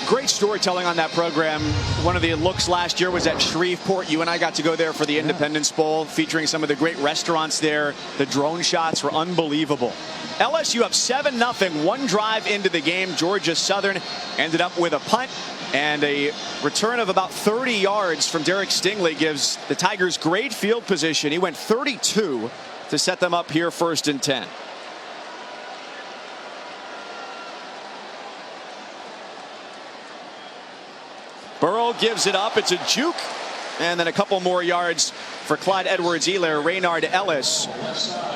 Great storytelling on that program. One of the looks last year was at Shreveport. You and I got to go there for the Independence Bowl, featuring some of the great restaurants there. The drone shots were unbelievable. LSU up 7-0, one drive into the game. Georgia Southern ended up with a punt, and a return of about 30 yards from Derek Stingley gives the Tigers great field position. He went 32 to set them up here 1st and 10. Burrow gives it up. It's a juke. And then a couple more yards for Clyde Edwards-Helaire. Raynard Ellis,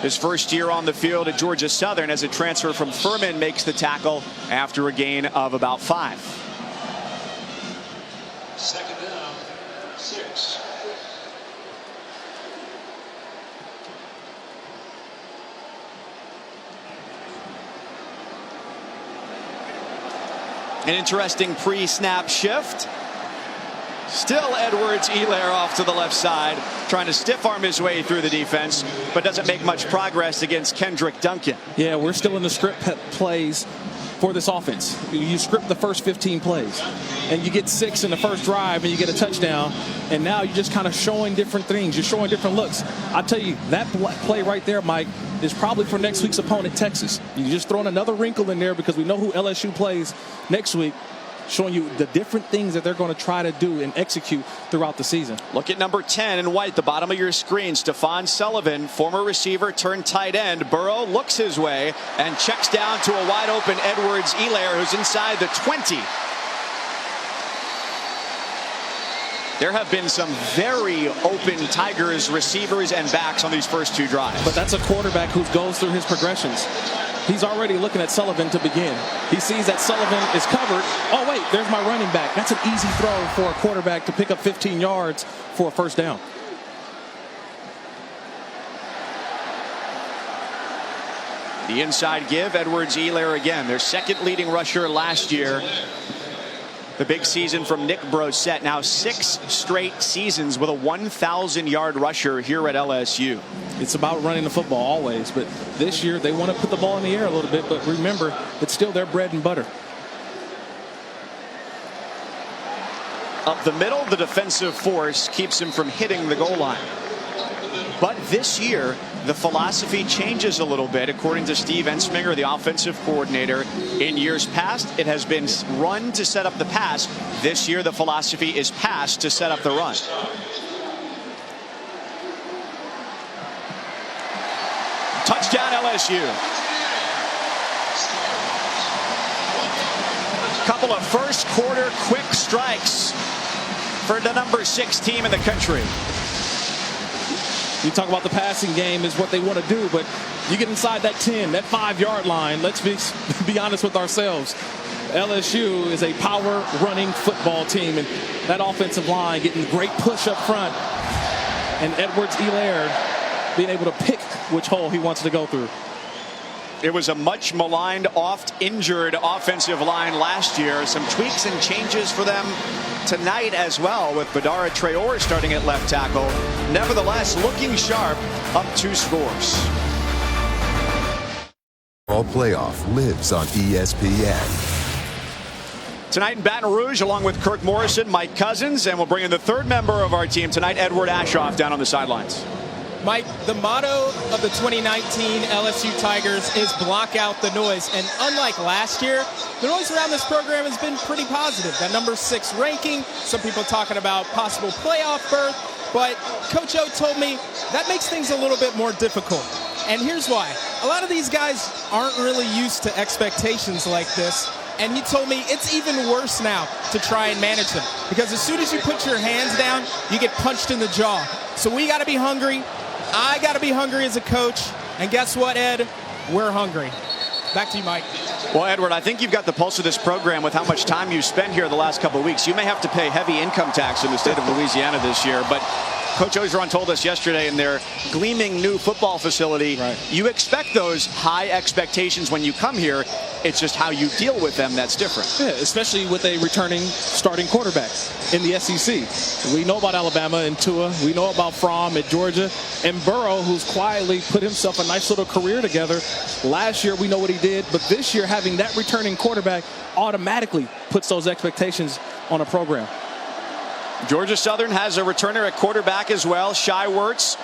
his first year on the field at Georgia Southern as a transfer from Furman, makes the tackle after a gain of about 5. 2nd down, 6. An interesting pre-snap shift. Still Edwards-Helaire off to the left side, trying to stiff arm his way through the defense, but doesn't make much progress against Kendrick Duncan. Yeah, we're still in the script plays for this offense. You script the first 15 plays, and you get 6 in the first drive, and you get a touchdown, and now you're just kind of showing different things. You're showing different looks. I'll tell you, that play right there, Mike, is probably for next week's opponent, Texas. You're just throwing another wrinkle in there because we know who LSU plays next week, showing you the different things that they're going to try to do and execute throughout the season. Look at number 10 in white, the bottom of your screen. Stephon Sullivan, former receiver turned tight end. Burrow looks his way and checks down to a wide open Edwards-Helaire, who's inside the 20. There have been some very open Tigers receivers and backs on these first 2 drives. But that's a quarterback who goes through his progressions. He's already looking at Sullivan to begin. He sees that Sullivan is covered. Oh, wait, there's my running back. That's an easy throw for a quarterback to pick up 15 yards for a first down. The inside give, Edwards-Helaire again, their second leading rusher last year. The big season from Nick Brossette. Now 6 straight seasons with a 1,000-yard rusher here at LSU. It's about running the football always, but this year they want to put the ball in the air a little bit, but remember, it's still their bread and butter. Up the middle, the defensive force keeps him from hitting the goal line. But this year, the philosophy changes a little bit, according to Steve Ensminger, the offensive coordinator. In years past, it has been run to set up the pass. This year, the philosophy is pass to set up the run. Touchdown LSU. Couple of first quarter quick strikes for the number 6 team in the country. You talk about the passing game is what they want to do, but you get inside that 10, that 5-yard line. Let's be honest with ourselves. LSU is a power running football team, and that offensive line getting great push up front, and Edwards-Helaire being able to pick which hole he wants to go through. It was a much maligned, oft injured offensive line last year. Some tweaks and changes for them tonight as well, with Badara Traore starting at left tackle. Nevertheless, looking sharp, up 2 scores. All playoff lives on ESPN. Tonight in Baton Rouge, along with Kirk Morrison, Mike Cousins, and we'll bring in the 3rd member of our team tonight, Edward Aschoff, down on the sidelines. Mike, the motto of the 2019 LSU Tigers is block out the noise. And unlike last year, the noise around this program has been pretty positive. That number 6 ranking, some people talking about possible playoff berth. But Coach O told me that makes things a little bit more difficult. And here's why. A lot of these guys aren't really used to expectations like this. And he told me it's even worse now to try and manage them. Because as soon as you put your hands down, you get punched in the jaw. So we got to be hungry. I got to be hungry as a coach. And guess what, Ed? We're hungry. Back to you, Mike. Well, Edward, I think you've got the pulse of this program with how much time you spent here the last couple of weeks. You may have to pay heavy income tax in the state of Louisiana this year, but Coach Ogeron told us yesterday in their gleaming new football facility, you expect those high expectations when you come here. It's just how you deal with them that's different. Yeah, especially with a returning starting quarterback in the SEC. We know about Alabama and Tua. We know about Fromm at Georgia. And Burrow, who's quietly put himself a nice little career together. Last year, we know what he did. But this year, having that returning quarterback automatically puts those expectations on a program. Georgia Southern has a returner at quarterback as well. Shai Werts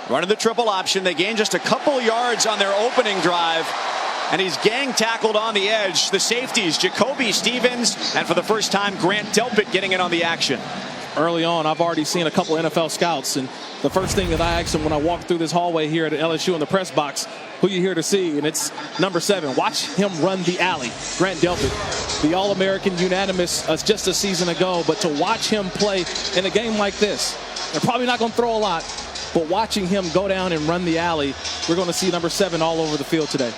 running the triple option. They gained just a couple yards on their opening drive. And he's gang tackled on the edge. The safeties, Jacoby Stevens, and for the first time, Grant Delpit getting in on the action. Early on, I've already seen a couple NFL scouts, and the first thing that I asked them when I walked through this hallway here at LSU in the press box, who you here to see? And it's number 7. Watch him run the alley. Grant Delpit, the All-American unanimous just a season ago, but to watch him play in a game like this, they're probably not going to throw a lot, but watching him go down and run the alley, we're going to see number 7 all over the field today.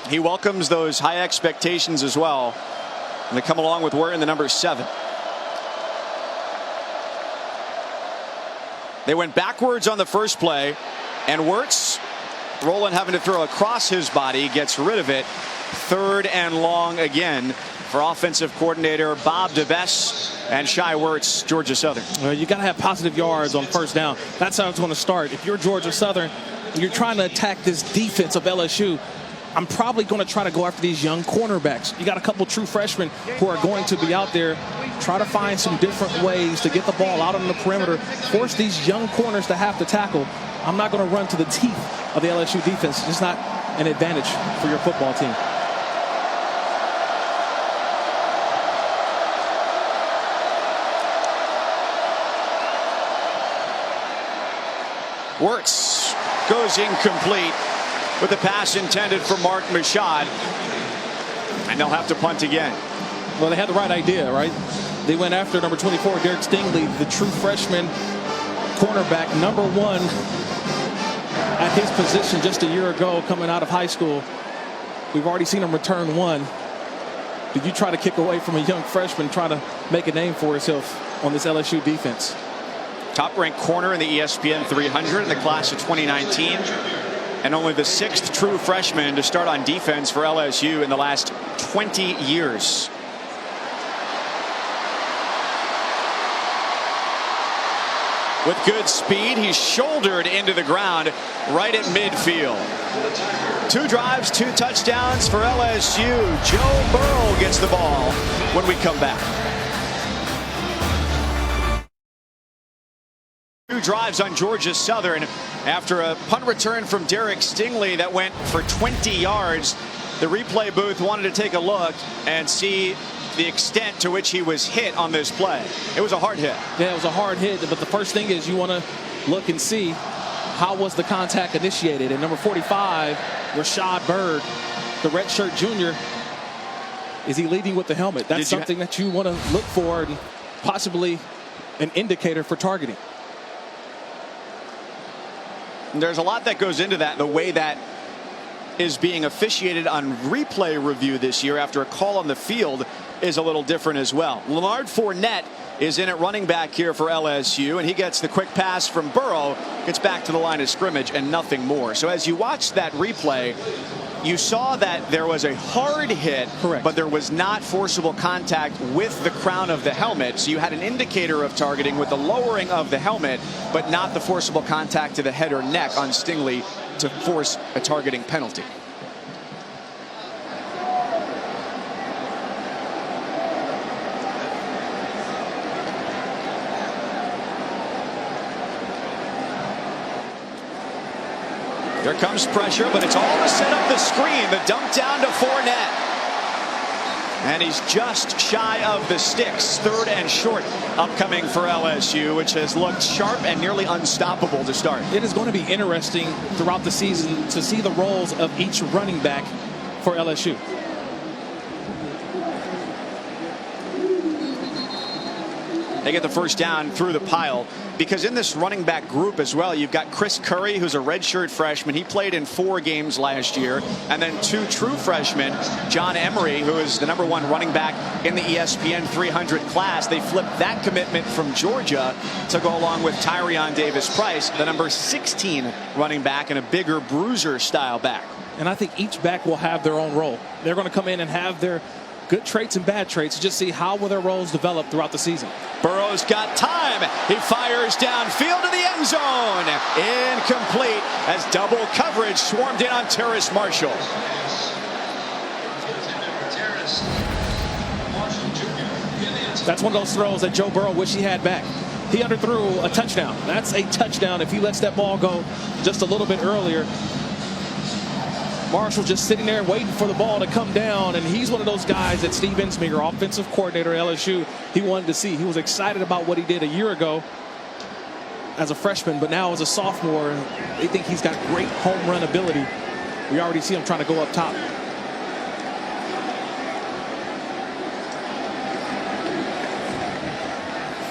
He welcomes those high expectations as well. And they come along with wearing the number 7. They went backwards on the first play, and Werts, Roland having to throw across his body, gets rid of it. 3rd and long again for offensive coordinator Bob DeBess and Shai Werts, Georgia Southern. Well, you got to have positive yards on first down. That's how it's going to start. If you're Georgia Southern and you're trying to attack this defense of LSU, I'm probably going to try to go after these young cornerbacks. You got a couple true freshmen who are going to be out there. Try to find some different ways to get the ball out on the perimeter. Force these young corners to have to tackle. I'm not going to run to the teeth of the LSU defense. It's not an advantage for your football team. Werts goes incomplete with the pass intended for Mark Mashad. And they'll have to punt again. Well, they had the right idea, right? They went after number 24, Derek Stingley, the true freshman cornerback, number 1 at his position just a year ago coming out of high school. We've already seen him return 1. Did you try to kick away from a young freshman trying to make a name for himself on this LSU defense? Top-ranked corner in the ESPN 300 in the class of 2019. And only the 6th true freshman to start on defense for LSU in the last 20 years. With good speed, he's shouldered into the ground right at midfield. 2 drives, 2 touchdowns for LSU. Joe Burrow gets the ball when we come back. 2 drives on Georgia Southern after a punt return from Derek Stingley that went for 20 yards. The replay booth wanted to take a look and see the extent to which he was hit on this play. It was a hard hit. Yeah, it was a hard hit, but the first thing is you want to look and see how was the contact initiated. And number 45, Rashad Byrd, the redshirt junior, is he leading with the helmet? That's something that you want to look for and possibly an indicator for targeting. There's a lot that goes into that, the way that is being officiated on replay review this year after a call on the field is a little different as well. Leonard Fournette is in at running back here for LSU, and he gets the quick pass from Burrow, gets back to the line of scrimmage, and nothing more. So as you watch that replay, you saw that there was a hard hit, correct, but there was not forcible contact with the crown of the helmet. So you had an indicator of targeting with the lowering of the helmet, but not the forcible contact to the head or neck on Stingley to force a targeting penalty. Here comes pressure, but it's all to set up the screen. The dump down to Fournette. And he's just shy of the sticks. 3rd and short upcoming for LSU, which has looked sharp and nearly unstoppable to start. It is going to be interesting throughout the season to see the roles of each running back for LSU. They get the first down through the pile, because in this running back group as well, you've got Chris Curry, who's a redshirt freshman. He played in 4 games last year. And then 2 true freshmen, John Emery, who is the #1 running back in the ESPN 300 class. They flipped that commitment from Georgia to go along with Tyrion Davis-Price, the number 16 running back and a bigger bruiser style back. And I think each back will have their own role. They're going to come in and have their good traits and bad traits. Just see how will their roles develop throughout the season. Burrow's got time. He fires downfield to the end zone. Incomplete as double coverage swarmed in on Terrace Marshall. That's one of those throws that Joe Burrow wish he had back. He underthrew a touchdown. That's a touchdown if he lets that ball go just a little bit earlier. Marshall just sitting there waiting for the ball to come down, and he's one of those guys that Steve Ensminger, offensive coordinator at LSU, he wanted to see. He was excited about what he did a year ago as a freshman, but now as a sophomore, they think he's got great home run ability. We already see him trying to go up top.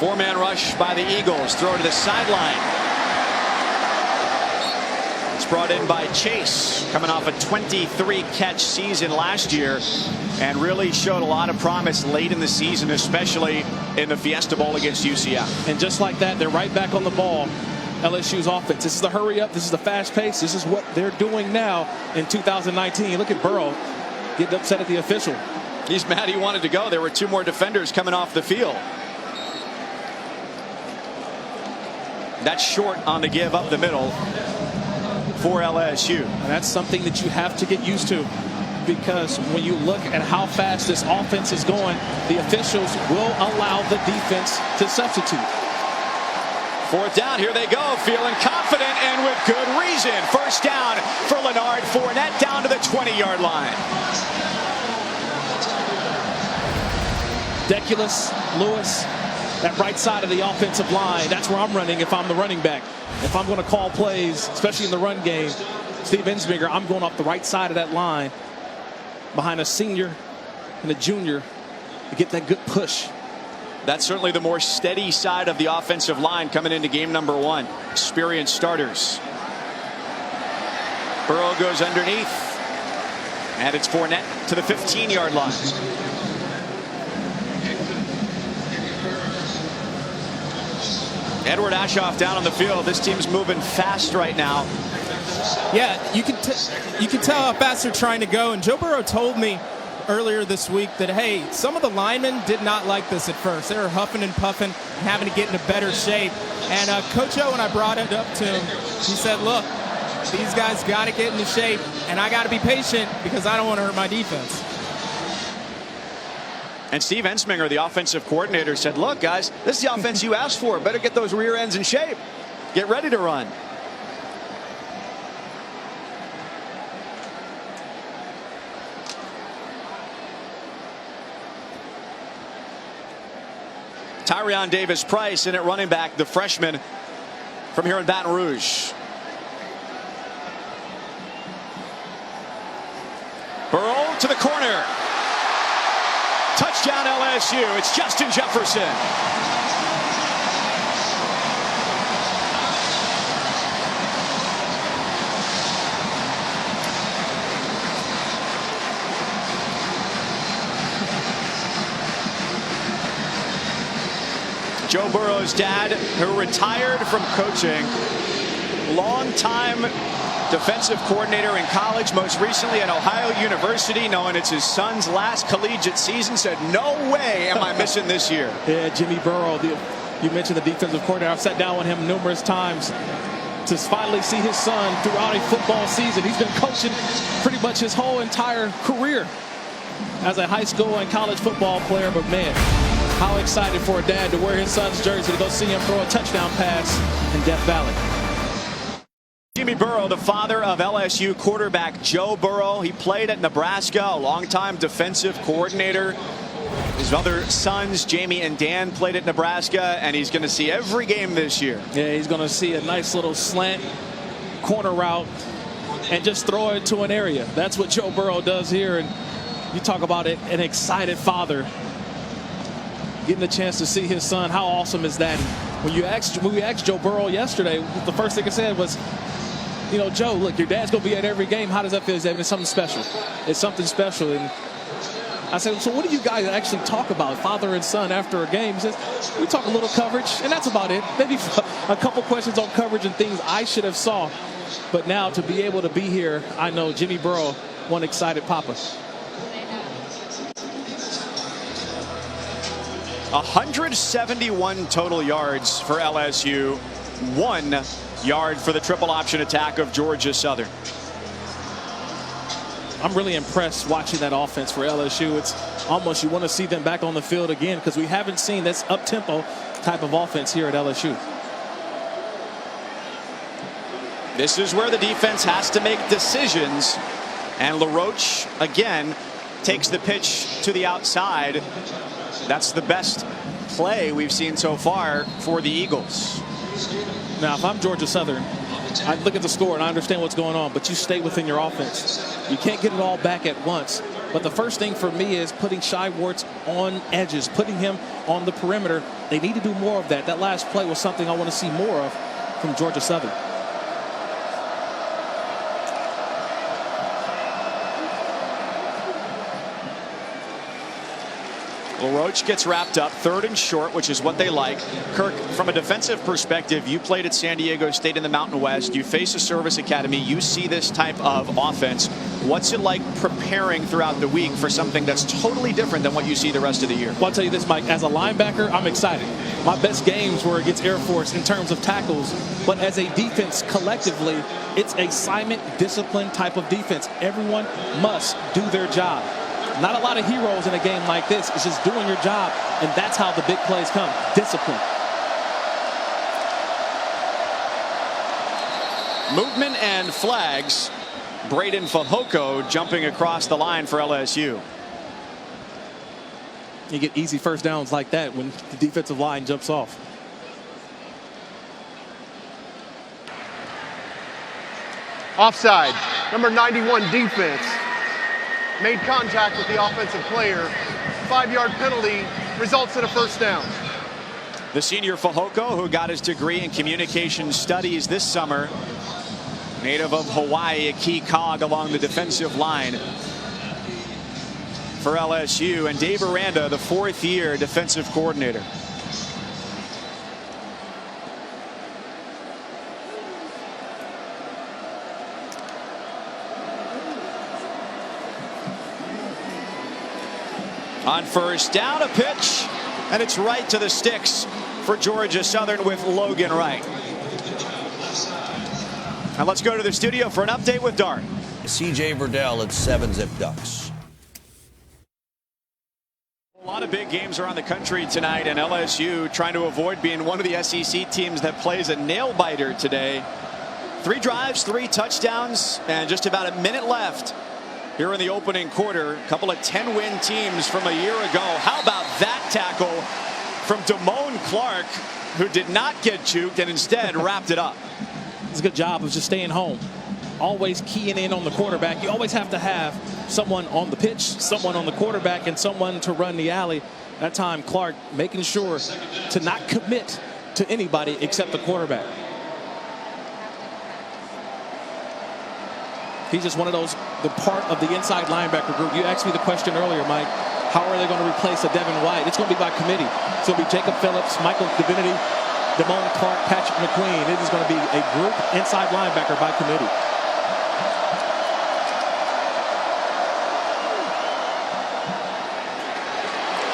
Four-man rush by the Eagles. Throw to the sideline. Brought in by Chase, coming off a 23-catch season last year, and really showed a lot of promise late in the season, especially in the Fiesta Bowl against UCF. And just like that, they're right back on the ball. LSU's offense. This is the hurry up. This is the fast pace. This is what they're doing now in 2019. Look at Burrow getting upset at the official. He's mad he wanted to go. There were 2 more defenders coming off the field. That's short on the give up the middle for LSU. And that's something that you have to get used to, because when you look at how fast this offense is going, the officials will allow the defense to substitute. 4th down, here they go, feeling confident and with good reason. First down for Leonard Fournette down to the 20-yard line. Deculus, Lewis, that right side of the offensive line, that's where I'm running if I'm the running back. If I'm going to call plays, especially in the run game, Steve Ensminger, I'm going off the right side of that line behind a senior and a junior to get that good push. That's certainly the more steady side of the offensive line coming into game number 1. Experienced starters. Burrow goes underneath, and it's Fournette to the 15-yard line. Edward Ashoff down on the field. This team's moving fast right now. Yeah, you can tell how fast they're trying to go. And Joe Burrow told me earlier this week that, hey, some of the linemen did not like this at first. They were huffing and puffing, having to get into better shape. And Coach O, when I brought it up to him, he said, look, these guys got to get into shape, and I got to be patient because I don't want to hurt my defense. And Steve Ensminger, the offensive coordinator, said, look, guys, this is the offense you asked for. Better get those rear ends in shape. Get ready to run. Tyrion Davis-Price in at running back, the freshman from here in Baton Rouge. Burrow to the corner. Touchdown LSU. It's Justin Jefferson. Joe Burrow's dad, who retired from coaching, longtime defensive coordinator in college, most recently at Ohio University, knowing it's his son's last collegiate season, said, no way am I missing this year. Yeah, Jimmy Burrow, you mentioned the defensive coordinator. I've sat down with him numerous times to finally see his son throughout a football season. He's been coaching pretty much his whole entire career as a high school and college football player, but man, how excited for a dad to wear his son's jersey to go see him throw a touchdown pass in Death Valley. Jimmy Burrow, the father of LSU quarterback Joe Burrow. He played at Nebraska, a longtime defensive coordinator. His other sons, Jamie and Dan, played at Nebraska, and he's going to see every game this year. Yeah, he's going to see a nice little slant corner route and just throw it to an area. That's what Joe Burrow does here. And you talk about it, an excited father. getting a chance to see his son. How awesome is that? When we asked Joe Burrow yesterday, the first thing he said was, you know, Joe, look, your dad's going to be at every game. How does that feel? He said, it's something special. It's something special. And I said, so what do you guys actually talk about, father and son, after a game? He says, we talk a little coverage, and that's about it. Maybe a couple questions on coverage and things I should have saw. But now to be able to be here, I know Jimmy Burrow, one excited papa. 171 total yards for LSU. 1 yard for the triple option attack of Georgia Southern. I'm really impressed watching that offense for LSU. It's almost you want to see them back on the field again because we haven't seen this up-tempo type of offense here at LSU. This is where the defense has to make decisions. And LaRoche, again, takes the pitch to the outside. That's the best play we've seen so far for the Eagles. Now, if I'm Georgia Southern, I look at the score and I understand what's going on, but you stay within your offense. You can't get it all back at once. But the first thing for me is putting Shy Warts on edges, putting him on the perimeter. They need to do more of that. That last play was something I want to see more of from Georgia Southern. LaRoche gets wrapped up, 3rd and short, which is what they like. Kirk, from a defensive perspective, you played at San Diego State in the Mountain West. You face a service academy. You see this type of offense. What's it like preparing throughout the week for something that's totally different than what you see the rest of the year? Well, I'll tell you this, Mike. As a linebacker, I'm excited. My best games were against Air Force in terms of tackles. But as a defense, collectively, it's assignment discipline type of defense. Everyone must do their job. Not a lot of heroes in a game like this. It's just doing your job, and that's how the big plays come. Discipline. Movement and flags. Braden Fehoko jumping across the line for LSU. You get easy first downs like that when the defensive line jumps off. Offside. Number 91 defense. Made contact with the offensive player. 5-yard penalty results in a first down. The senior Fehoko, who got his degree in communication studies this summer, native of Hawaii, a key cog along the defensive line for LSU, and Dave Aranda, the 4th-year defensive coordinator. On first down, a pitch, and it's right to the sticks for Georgia Southern with Logan Wright. Now let's go to the studio for an update with Dart. C.J. Verdell at 7-zip Ducks. A lot of big games around the country tonight, and LSU trying to avoid being one of the SEC teams that plays a nail-biter today. 3 drives, 3 touchdowns, and just about a minute left here in the opening quarter. A couple of 10-win teams from a year ago. How about that tackle from Damone Clark, who did not get juked and instead wrapped it up. It's a good job of just staying home. Always keying in on the quarterback. You always have to have someone on the pitch, someone on the quarterback, and someone to run the alley. That time, Clark making sure to not commit to anybody except the quarterback. He's just one of those, the part of the inside linebacker group. You asked me the question earlier, Mike, how are they going to replace a Devin White? It's going to be by committee. So it'll be Jacob Phillips, Michael Divinity, Damone Clark, Patrick McQueen. It is going to be a group inside linebacker by committee.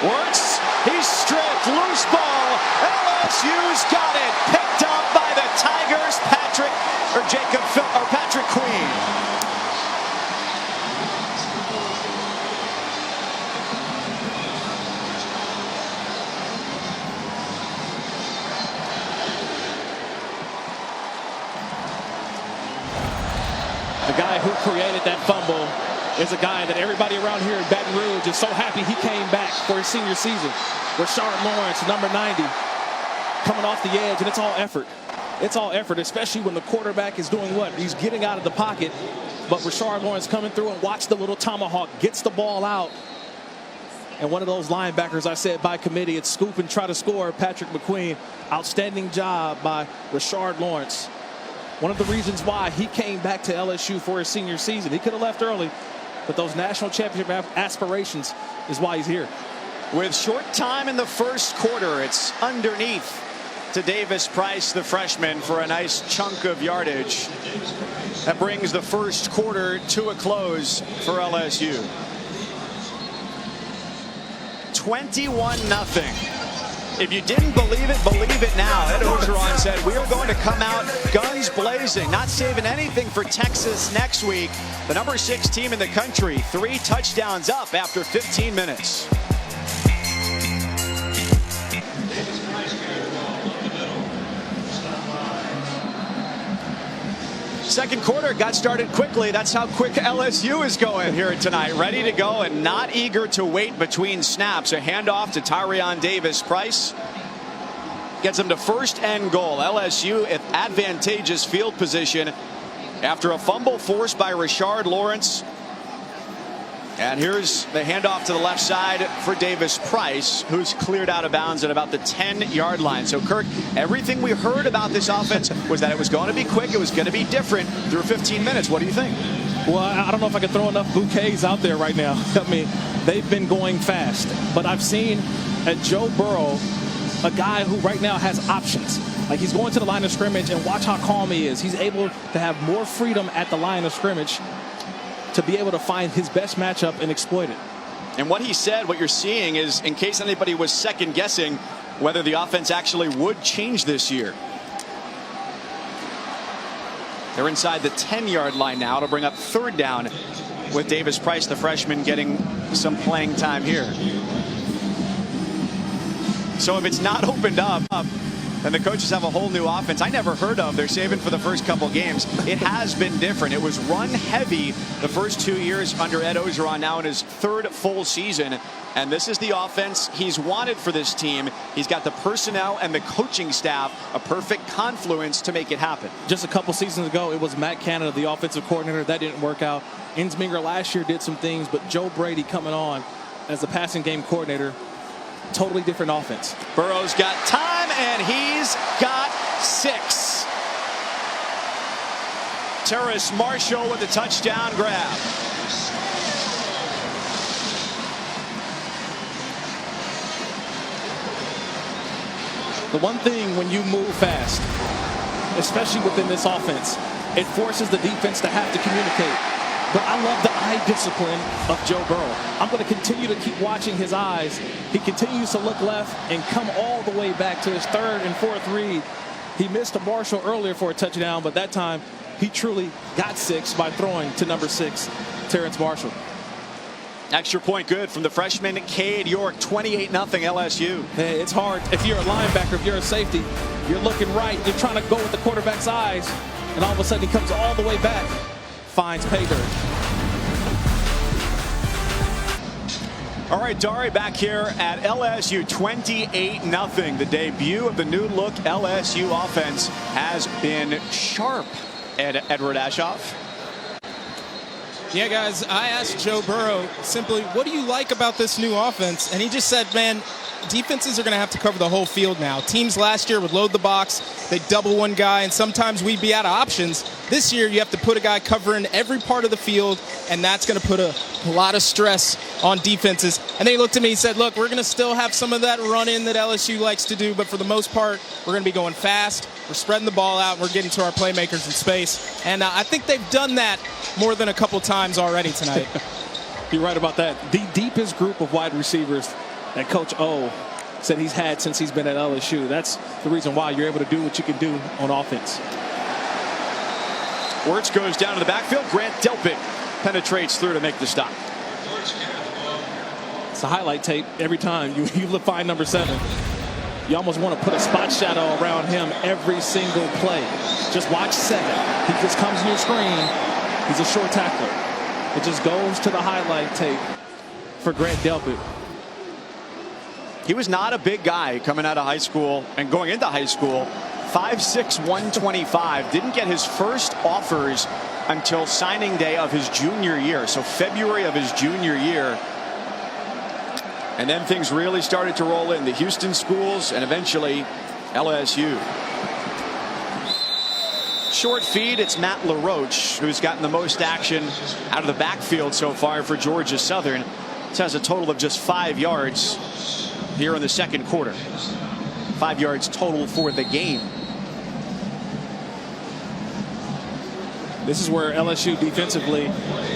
Works, he's stripped, loose ball. LSU's got it, picked up by the Tigers. Patrick Queen. The guy who created that fumble is a guy that everybody around here in Baton Rouge is so happy he came back for his senior season. Rashard Lawrence, number 90, coming off the edge, and it's all effort. It's all effort, especially when the quarterback is doing what? He's getting out of the pocket, but Rashard Lawrence coming through and watch the little tomahawk, gets the ball out, And one of those linebackers, I said by committee, it's scoop and try to score. Patrick McQueen, outstanding job by Rashard Lawrence. One of the reasons why he came back to LSU for his senior season. He could have left early, but those national championship aspirations is why he's here. With short time in the first quarter, it's underneath to Davis Price, the freshman, for a nice chunk of yardage. That brings the first quarter to a close for LSU. 21-0. If you didn't believe it now. Ed Orgeron said we are going to come out guns blazing, not saving anything for Texas next week. The number 6 team in the country, 3 touchdowns up after 15 minutes. Second quarter got started quickly. That's how quick LSU is going here tonight. Ready to go and not eager to wait between snaps. A handoff to Tyrion Davis Price gets him to first and goal. LSU at advantageous field position after a fumble forced by Rashard Lawrence. And here's the handoff to the left side for Davis Price, who's cleared out of bounds at about the 10-yard line. So, Kirk, everything we heard about this offense was that it was going to be quick, it was going to be different through 15 minutes. What do you think? Well, I don't know if I can throw enough bouquets out there right now. I mean, they've been going fast. But I've seen at Joe Burrow a guy who right now has options. Like, he's going to the line of scrimmage, and watch how calm he is. He's able to have more freedom at the line of scrimmage to be able to find his best matchup and exploit it. And what he said, what you're seeing is, in case anybody was second guessing whether the offense actually would change this year. They're inside the 10-yard line now to bring up third down with Davis Price, the freshman, getting some playing time here. So if it's not opened up, and the coaches have a whole new offense I never heard of. They're saving for the first couple games. It has been different. It was run heavy the first 2 years under Ed Orgeron, now in his third full season. And this is the offense he's wanted for this team. He's got the personnel and the coaching staff, a perfect confluence to make it happen. Just a couple seasons ago, it was Matt Canada, the offensive coordinator. That didn't work out. Insminger last year did some things, but Joe Brady coming on as the passing game coordinator, totally different offense. Burrow's got time, and he's got 6. Terrace Marshall with the touchdown grab. The one thing when you move fast, especially within this offense, it forces the defense to have to communicate. But I love the eye discipline of Joe Burrow. I'm going to continue to keep watching his eyes. He continues to look left and come all the way back to his third and fourth read. He missed a Marshall earlier for a touchdown, but that time he truly got 6 by throwing to number 6, Terrence Marshall. Extra point good from the freshman Cade York. 28-0 LSU. Hey, it's hard. If you're a linebacker, if you're a safety, you're looking right. You're trying to go with the quarterback's eyes, and all of a sudden he comes all the way back. Finds pay dirt. All right, Dari back here at LSU, 28-0. The debut of the new look LSU offense has been sharp. Edward Ashoff. Yeah, guys, I asked Joe Burrow simply, what do you like about this new offense? And he just said, man, defenses are going to have to cover the whole field now. Teams last year would load the box, they'd double one guy, and sometimes we'd be out of options. This year, you have to put a guy covering every part of the field, and that's going to put a lot of stress on defenses. And then he looked at me and said, look, we're going to still have some of that run-in that LSU likes to do, but for the most part, we're going to be going fast. We're spreading the ball out, and we're getting to our playmakers in space. And I think they've done that more than a couple times already tonight. You're right about that. The deepest group of wide receivers that Coach O said he's had since he's been at LSU. That's the reason why you're able to do what you can do on offense. Wirtz goes down to the backfield. Grant Delpit penetrates through to make the stop. It's a highlight tape every time you find number 7. You almost want to put a spot shadow around him every single play. Just watch 7. He just comes in your screen. He's a short tackler. It just goes to the highlight tape for Grant Delpit. He was not a big guy coming out of high school and going into high school. 5'6", 125. Didn't get his first offers until signing day of his junior year. So February of his junior year. And then things really started to roll in. The Houston schools and eventually LSU. Short feed, it's Matt LaRoche who's gotten the most action out of the backfield so far for Georgia Southern. It has a total of just 5 yards here in the second quarter. 5 yards total for the game. This is where LSU defensively,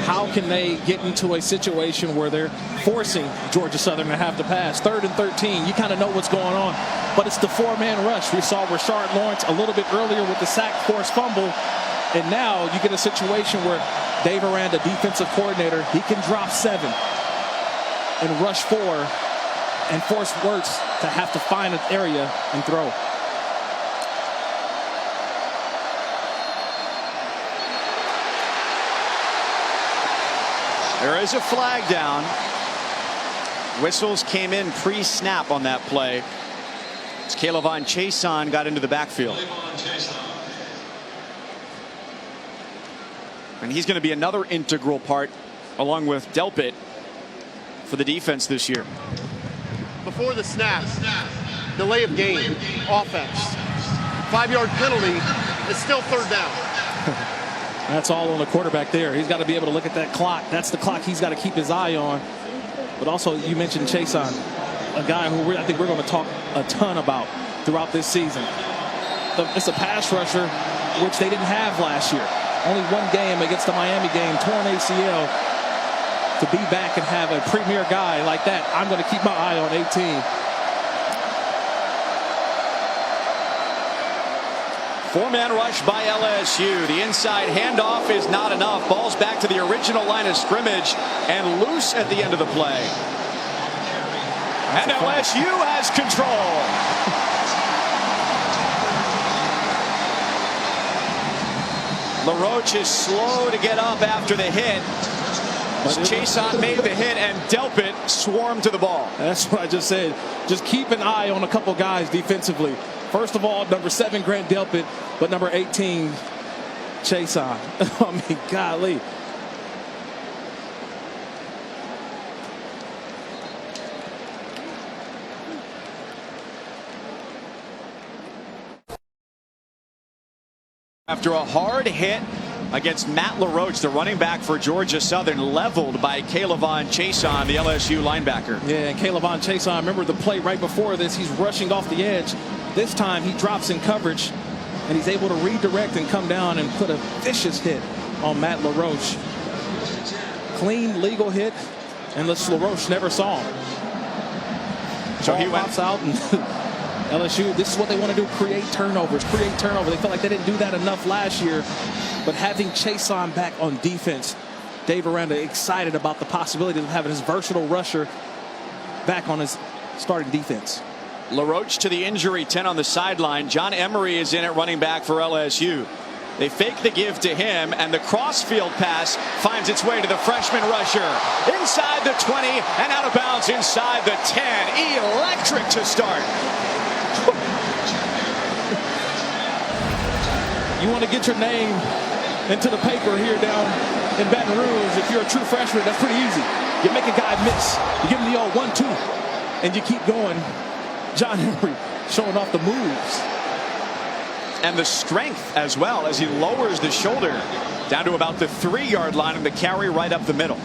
how can they get into a situation where they're forcing Georgia Southern to have to pass? 3rd and 13, you kind of know what's going on. But it's the 4-man rush. We saw Rashard Lawrence a little bit earlier with the sack, forced fumble. And now you get a situation where Dave Aranda, defensive coordinator, he can drop 7 and rush 4 and force Wirtz to have to find an area and throw. There is a flag down. Whistles came in pre-snap on that play. As Calevon Chason got into the backfield. And he's going to be another integral part, along with Delpit, for the defense this year. Before the snap, delay of game, offense, 5-yard penalty, it's still 3rd down. That's all on the quarterback there. He's got to be able to look at that clock. That's the clock he's got to keep his eye on. But also, you mentioned Chason, a guy who I think we're going to talk a ton about throughout this season. It's a pass rusher, which they didn't have last year. Only one game against the Miami game, torn ACL. To be back and have a premier guy like that, I'm going to keep my eye on 18. 4-man rush by LSU. The inside handoff is not enough. Ball's back to the original line of scrimmage and loose at the end of the play. And LSU has control. LaRoche is slow to get up after the hit. Chason made the hit and Delpit swarmed to the ball. That's what I just said. Just keep an eye on a couple guys defensively. First of all, number 7, Grant Delpit, but number 18, Chason. I mean, golly. After a hard hit against Matt LaRoche, the running back for Georgia Southern, leveled by Calevon Chason, the LSU linebacker. Yeah, and Calevon Chason, remember the play right before this, he's rushing off the edge. This time he drops in coverage and he's able to redirect and come down and put a vicious hit on Matt LaRoche. Clean, legal hit, and LaRoche never saw him. So he went out and LSU, this is what they want to do, create turnovers. They felt like they didn't do that enough last year. But having Chason back on defense, Dave Aranda excited about the possibility of having his versatile rusher back on his starting defense. LaRoche to the injury 10 on the sideline. John Emery is in at running back for LSU. They fake the give to him, and the crossfield pass finds its way to the freshman rusher. Inside the 20 and out of bounds inside the 10. Electric to start. You want to get your name into the paper here down in Baton Rouge. If you're a true freshman, that's pretty easy. You make a guy miss. You give him the old 1-2, and you keep going. John Emery showing off the moves. And the strength as well as he lowers the shoulder down to about the 3-yard line and the carry right up the middle.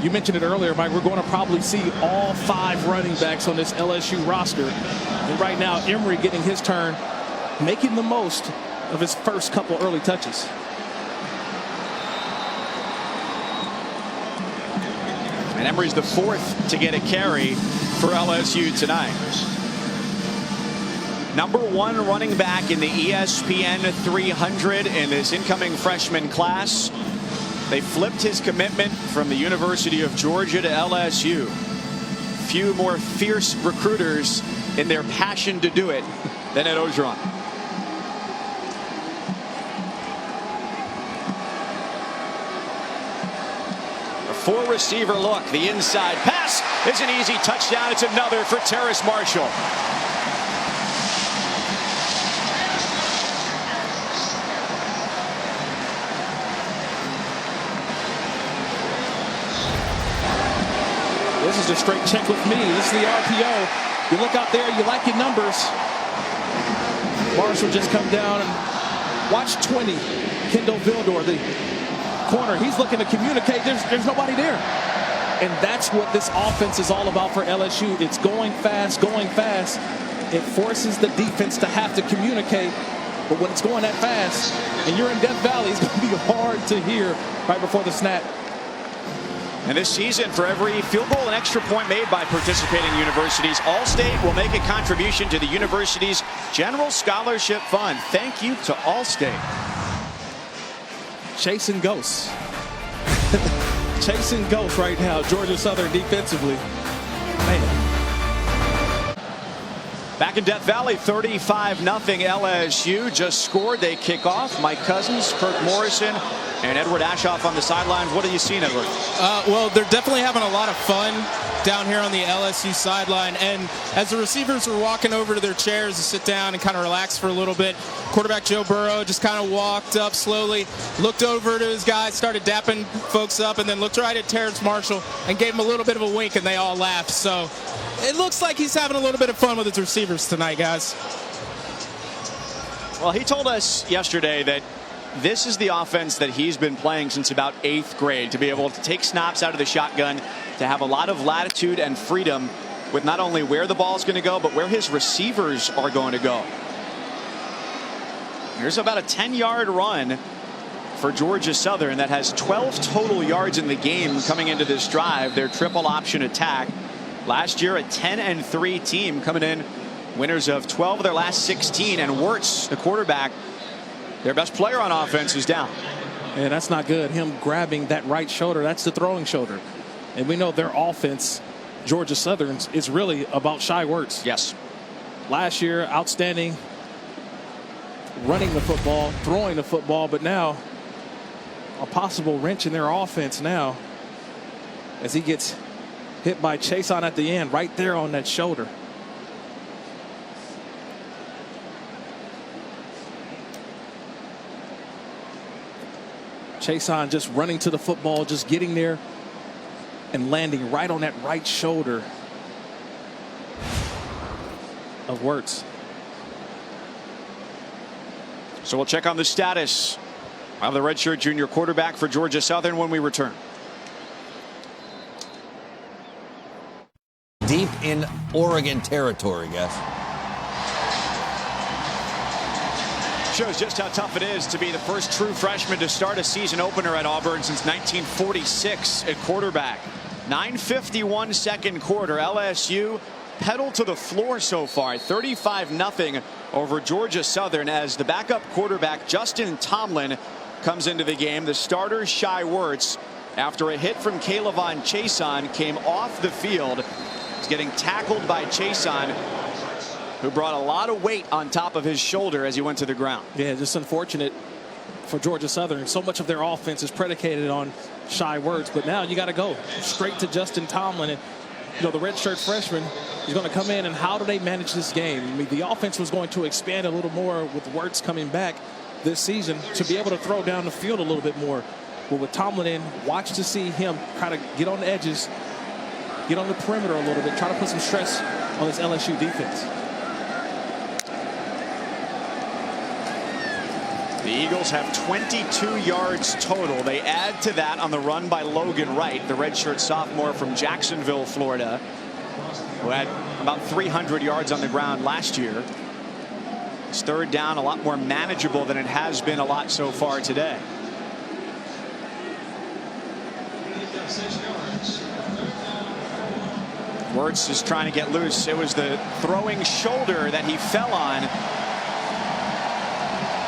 You mentioned it earlier, Mike. We're going to probably see all 5 running backs on this LSU roster. And right now, Emery getting his turn, making the most of his first couple early touches. And Emery's the 4th to get a carry for LSU tonight. Number 1 running back in the ESPN 300 in this incoming freshman class. They flipped his commitment from the University of Georgia to LSU. Few more fierce recruiters in their passion to do it than Ed Orgeron. A 4-receiver look. The inside pass is an easy touchdown. It's another for Terrace Marshall. This is just straight check with me. This is the RPO. You look out there, you like your numbers. Marshall just come down and watch 20. Kendall Vildor, the corner. He's looking to communicate. There's nobody there. And that's what this offense is all about for LSU. It's going fast, going fast. It forces the defense to have to communicate. But when it's going that fast and you're in Death Valley, it's going to be hard to hear right before the snap. And this season, for every field goal and extra point made by participating universities, Allstate will make a contribution to the university's General Scholarship Fund. Thank you to Allstate. Chasing ghosts. Chasing ghosts right now. Georgia Southern defensively. Man. Back in Death Valley, 35-0 LSU just scored. They kick off. Mike Cousins, Kirk Morrison, and Edward Ashoff on the sidelines. What have you seen, Edward? Well, they're definitely having a lot of fun down here on the LSU sideline. And as the receivers were walking over to their chairs to sit down and kind of relax for a little bit, quarterback Joe Burrow just kind of walked up slowly, looked over to his guys, started dapping folks up, and then looked right at Terrence Marshall and gave him a little bit of a wink, and they all laughed. So it looks like he's having a little bit of fun with his receivers tonight, guys. Well, he told us yesterday that this is the offense that he's been playing since about 8th grade, to be able to take snaps out of the shotgun, to have a lot of latitude and freedom with not only where the ball is going to go, but where his receivers are going to go. Here's about a 10-yard run for Georgia Southern that has 12 total yards in the game coming into this drive. Their triple option attack. Last year, a 10-3 team coming in winners of 12 of their last 16. And Wirtz, the quarterback, their best player on offense, is down. And that's not good. Him grabbing that right shoulder, that's the throwing shoulder. And we know their offense, Georgia Southern's, is really about Shai Wirtz. Yes. Last year, outstanding running the football, throwing the football, but now a possible wrench in their offense now as he gets hit by Chason at the end, right there on that shoulder. Chason just running to the football, just getting there and landing right on that right shoulder of Wirtz. So we'll check on the status of the redshirt junior quarterback for Georgia Southern when we return. Deep in Oregon territory, guys. Shows just how tough it is to be the first true freshman to start a season opener at Auburn since 1946 at quarterback. 9:51 second quarter. LSU pedal to the floor so far. 35-0 over Georgia Southern as the backup quarterback Justin Tomlin comes into the game. The starter Shai Wirtz, after a hit from Kaylavon Chason, came off the field. He's getting tackled by Chason, who brought a lot of weight on top of his shoulder as he went to the ground. Yeah, just unfortunate for Georgia Southern. So much of their offense is predicated on Shai Wirtz, but now you got to go straight to Justin Tomlin. And you know, the redshirt freshman is going to come in, and how do they manage this game? I mean, the offense was going to expand a little more with Wirtz coming back this season to be able to throw down the field a little bit more. But with Tomlin in, watch to see him kind of get on the edges, get on the perimeter a little bit, try to put some stress on this LSU defense. The Eagles have 22 yards total. They add to that on the run by Logan Wright, the redshirt sophomore from Jacksonville, Florida, who had about 300 yards on the ground last year. It's third down a lot more manageable than it has been a lot so far today. Wirtz is trying to get loose. It was the throwing shoulder that he fell on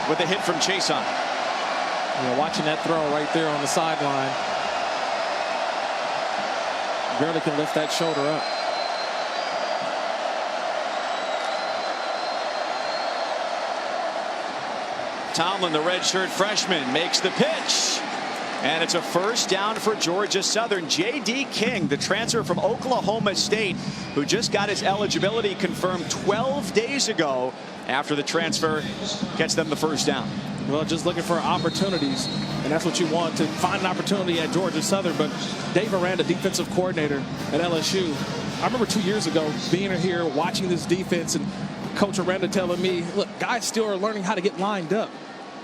with a hit from Chason. Yeah, watching that throw right there on the sideline. Barely can lift that shoulder up. Tomlin, the redshirt freshman, makes the pitch. And it's a first down for Georgia Southern. J.D. King, the transfer from Oklahoma State, who just got his eligibility confirmed 12 days ago after the transfer, gets them the first down. Well, just looking for opportunities, and that's what you want, to find an opportunity at Georgia Southern. But Dave Aranda, defensive coordinator at LSU, I remember 2 years ago being here watching this defense and Coach Aranda telling me, look, guys still are learning how to get lined up.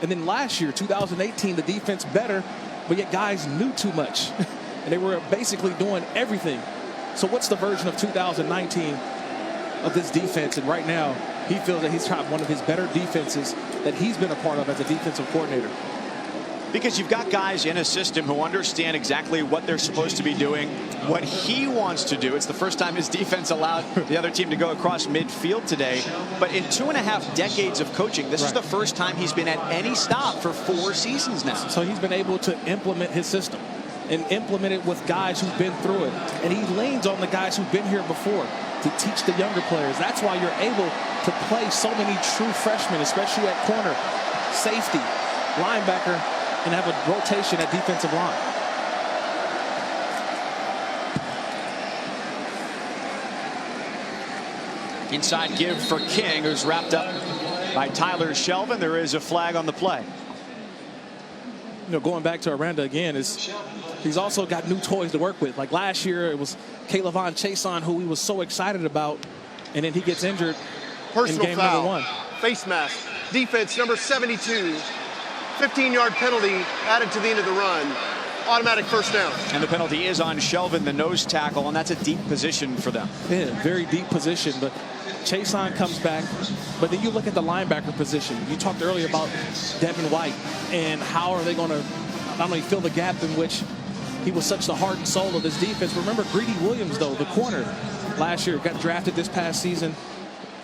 And then last year, 2018, the defense better, but yet guys knew too much. And they were basically doing everything. So what's the version of 2019 of this defense? And right now, he feels that he's tried one of his better defenses that he's been a part of as a defensive coordinator. Because you've got guys in a system who understand exactly what they're supposed to be doing, what he wants to do. It's the first time his defense allowed the other team to go across midfield today. But in 2.5 decades of coaching, this is the first time he's been at any stop for 4 seasons now. So he's been able to implement his system and implement it with guys who've been through it. And he leans on the guys who've been here before to teach the younger players. That's why you're able to play so many true freshmen, especially at corner, safety, linebacker, and have a rotation at defensive line. Inside give for King, who's wrapped up by Tyler Shelvin. There is a flag on the play. You know, going back to Aranda again, he's also got new toys to work with. Like last year, it was Kaylavon Chason, who he was so excited about, and then he gets injured Personal in game foul. number 1. Face mask. Defense number 72. 15-yard penalty added to the end of the run. Automatic first down. And the penalty is on Shelvin, the nose tackle, and that's a deep position for them. Yeah, very deep position, but Chason comes back. But then you look at the linebacker position. You talked earlier about Devin White and how are they going to not only fill the gap in which he was such the heart and soul of this defense. Remember Greedy Williams, though, the corner last year, got drafted this past season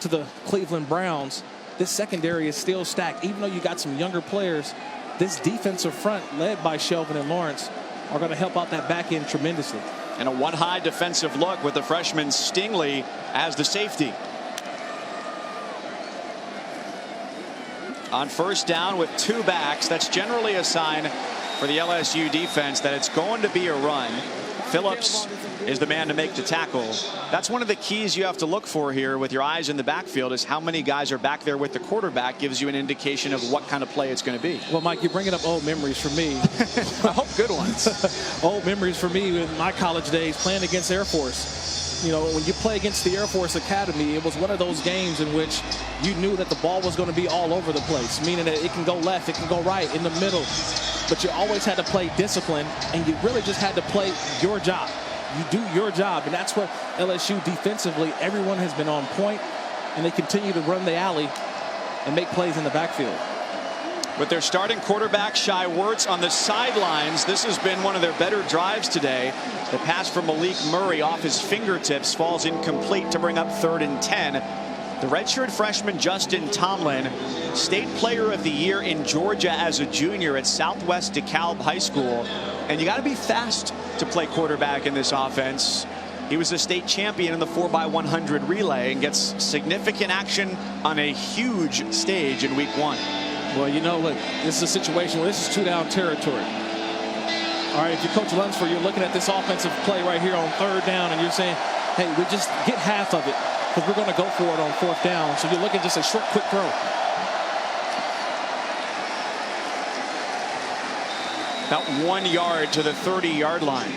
to the Cleveland Browns. This secondary is still stacked. Even though you got some younger players, this defensive front led by Shelvin and Lawrence are going to help out that back end tremendously. And a one-high defensive look with the freshman Stingley as the safety. On first down with 2 backs, that's generally a sign for the LSU defense that it's going to be a run. Phillips is the man to make the tackle. That's one of the keys you have to look for here with your eyes in the backfield, is how many guys are back there with the quarterback gives you an indication of what kind of play it's going to be. Well, Mike, you're bringing up old memories for me. I hope good ones. Old memories for me in my college days playing against Air Force. You know, when you play against the Air Force Academy, it was one of those games in which you knew that the ball was going to be all over the place, meaning that it can go left, it can go right, in the middle. But you always had to play discipline, and you really just had to play your job. You do your job, and that's what LSU defensively, everyone has been on point, and they continue to run the alley and make plays in the backfield. With their starting quarterback, Shai Wertz, on the sidelines, this has been one of their better drives today. The pass from Malik Murray off his fingertips falls incomplete to bring up 3rd and 10. The redshirt freshman Justin Tomlin, state player of the year in Georgia as a junior at Southwest DeKalb High School. And you got to be fast to play quarterback in this offense. He was a state champion in the 4x100 relay and gets significant action on a huge stage in week 1. Well, you know, look, this is a situation where this is 2-down territory. All right, if you're Coach Lunsford, you're looking at this offensive play right here on 3rd down, and you're saying, hey, we just get half of it because we're going to go for it on 4th down. So you're looking at just a short, quick throw. About 1 yard to the 30-yard line.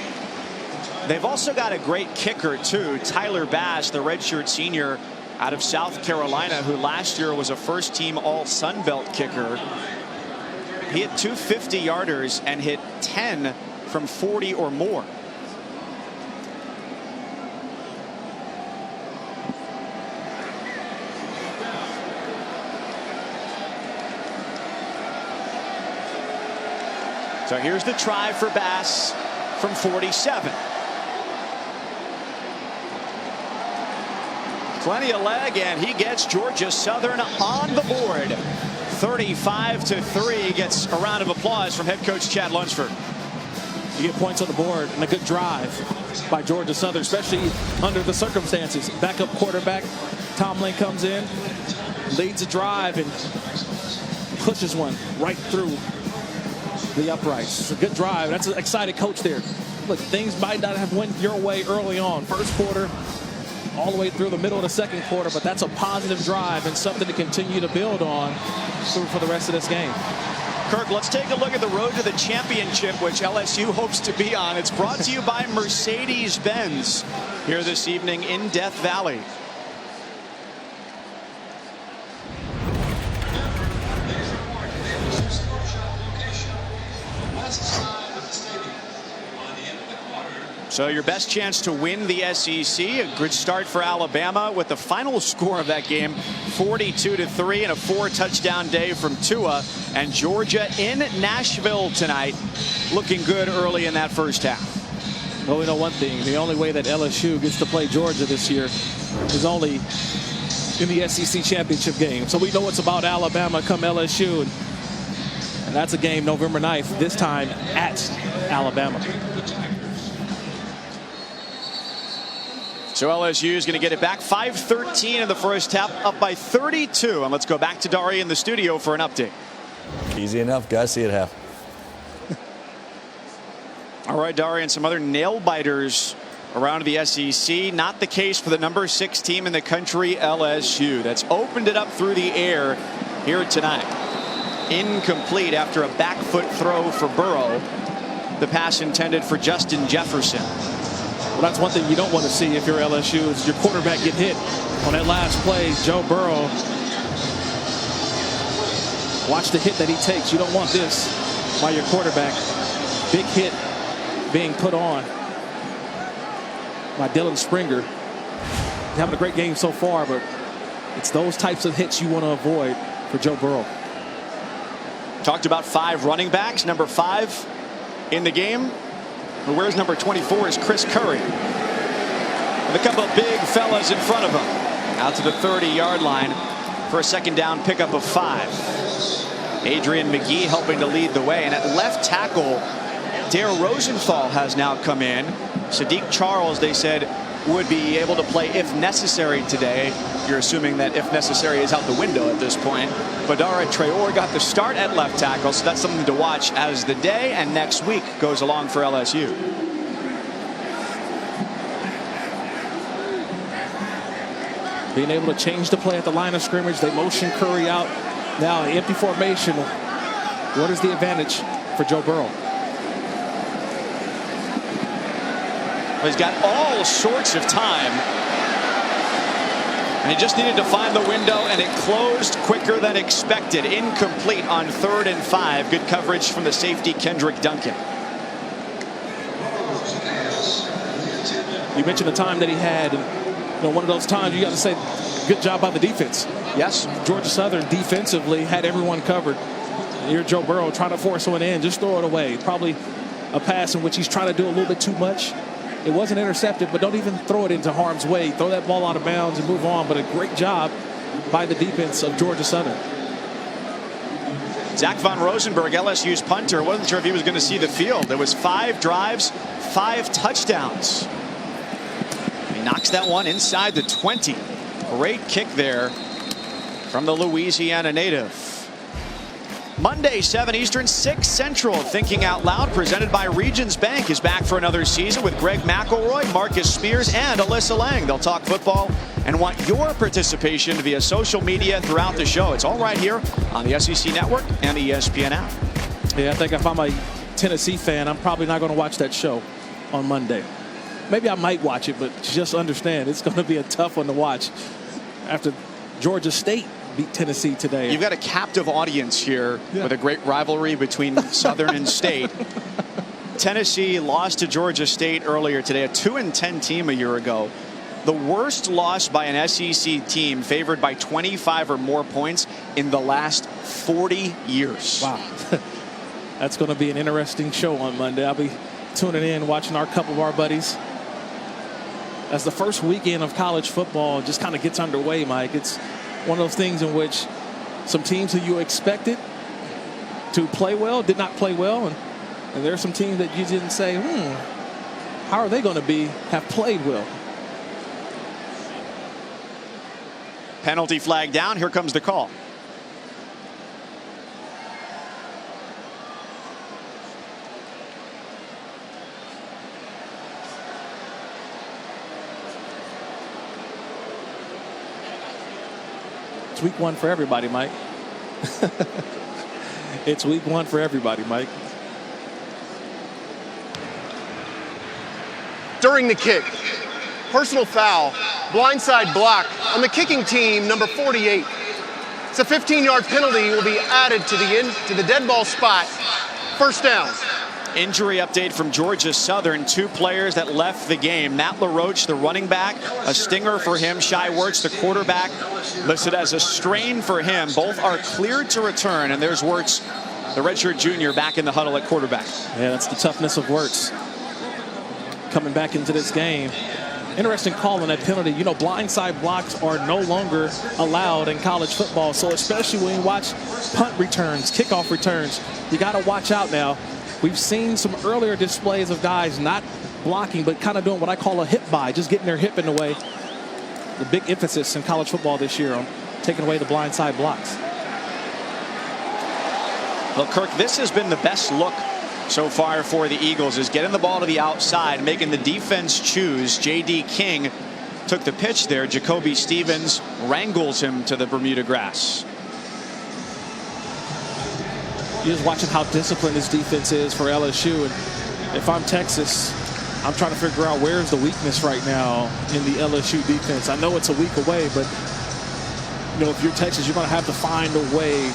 They've also got a great kicker, too. Tyler Bass, the redshirt senior out of South Carolina, who last year was a first-team All-Sun Belt kicker. He hit 2 50-yarders and hit 10 from 40 or more. So here's the try for Bass from 47. Plenty of leg, and he gets Georgia Southern on the board. 35-3 gets a round of applause from head coach Chad Lunsford. You get points on the board and a good drive by Georgia Southern, especially under the circumstances. Backup quarterback Tomlin comes in, leads a drive, and pushes one right through the uprights. It's a good drive. That's an excited coach there. Look, things might not have went your way early on. First quarter, all the way through the middle of the second quarter, but that's a positive drive and something to continue to build on for the rest of this game. Kirk, let's take a look at the road to the championship, which LSU hopes to be on. It's brought to you by Mercedes-Benz here this evening in Death Valley. So your best chance to win the SEC, a good start for Alabama with the final score of that game 42-3 and a 4-touchdown day from Tua, and Georgia in Nashville tonight looking good early in that first half. Well, we know one thing, the only way that LSU gets to play Georgia this year is only in the SEC championship game. So we know it's about Alabama come LSU, and that's a game November 9th, this time at Alabama. So LSU is going to get it back. 5:13 in the first half, up by 32. And let's go back to Dari in the studio for an update. Easy enough. Guys, see it happen. All right, Dari, and some other nail biters around the SEC. Not the case for the number 6 team in the country, LSU. That's opened it up through the air here tonight. Incomplete after a back foot throw for Burrow. The pass intended for Justin Jefferson. Well, that's one thing you don't want to see if you're LSU is your quarterback get hit on that last play. Joe Burrow, watch the hit that he takes. You don't want this by your quarterback. Big hit being put on by Dylan Springer. He's having a great game so far, but it's those types of hits you want to avoid for Joe Burrow. Talked about 5 running backs. Number 5 in the game. But where's number 24 is Chris Curry. With a couple of big fellas in front of him. Out to the 30-yard line for a second down pickup of 5. Adrian McGee helping to lead the way. And at left tackle, Dare Rosenthal has now come in. Sadiq Charles, they said, would be able to play if necessary today. You're assuming that if necessary is out the window at this point. Badara Traore got the start at left tackle, so that's something to watch as the day and next week goes along for LSU. Being able to change the play at the line of scrimmage. They motion Curry out. Now empty formation. What is the advantage for Joe Burrow? He's got all sorts of time. And he just needed to find the window, and it closed quicker than expected. Incomplete on 3rd and 5. Good coverage from the safety, Kendrick Duncan. You mentioned the time that he had. And, one of those times you got to say, good job by the defense. Yes. Georgia Southern defensively had everyone covered. And you're Joe Burrow trying to force one in. Just throw it away. Probably a pass in which he's trying to do a little bit too much. It wasn't intercepted, but don't even throw it into harm's way. Throw that ball out of bounds and move on. But a great job by the defense of Georgia Southern. Zach Von Rosenberg, LSU's punter, wasn't sure if he was going to see the field. There was 5 drives, 5 touchdowns. He knocks that one inside the 20. Great kick there from the Louisiana native. Monday, 7 Eastern, 6 Central. Thinking Out Loud, presented by Regions Bank, is back for another season with Greg McElroy, Marcus Spears, and Alyssa Lang. They'll talk football and want your participation via social media throughout the show. It's all right here on the SEC Network and the ESPN app. Yeah, I think if I'm a Tennessee fan, I'm probably not going to watch that show on Monday. Maybe I might watch it, but just understand it's going to be a tough one to watch after Georgia State beat Tennessee today. You've got a captive audience here with a great rivalry between Southern and State. Tennessee lost to Georgia State earlier today, a 2-10 team a year ago. The worst loss by an SEC team favored by 25 or more points in the last 40 years. Wow. That's going to be an interesting show on Monday. I'll be tuning in, watching a couple of our buddies. As the first weekend of college football just kind of gets underway, Mike, it's one of those things in which some teams who you expected to play well did not play well. And there are some teams that you didn't say, how are they going to have played well? Penalty flag down. Here comes the call. Week 1 for everybody, Mike. It's week one for everybody, Mike. During the kick, personal foul, blindside block on the kicking team, number 48. It's a 15-yard penalty will be added to the dead ball spot. First down. Injury update from Georgia Southern. 2 players that left the game. Matt LaRoche, the running back, a stinger for him. Shai Wirtz, the quarterback, listed as a strain for him. Both are cleared to return, and there's Wirtz, the redshirt junior, back in the huddle at quarterback. Yeah, that's the toughness of Wirtz coming back into this game. Interesting call on that penalty. You know, blindside blocks are no longer allowed in college football. So especially when you watch punt returns, kickoff returns, you got to watch out now. We've seen some earlier displays of guys not blocking, but kind of doing what I call a hip buy, just getting their hip in the way. The big emphasis in college football this year on taking away the blindside blocks. Well, Kirk, this has been the best look so far for the Eagles, is getting the ball to the outside, making the defense choose. J.D. King took the pitch there. Jacoby Stevens wrangles him to the Bermuda grass. You're just watching how disciplined this defense is for LSU. And if I'm Texas, I'm trying to figure out where's the weakness right now in the LSU defense. I know it's a week away, but you know, if you're Texas, you're going to have to find a way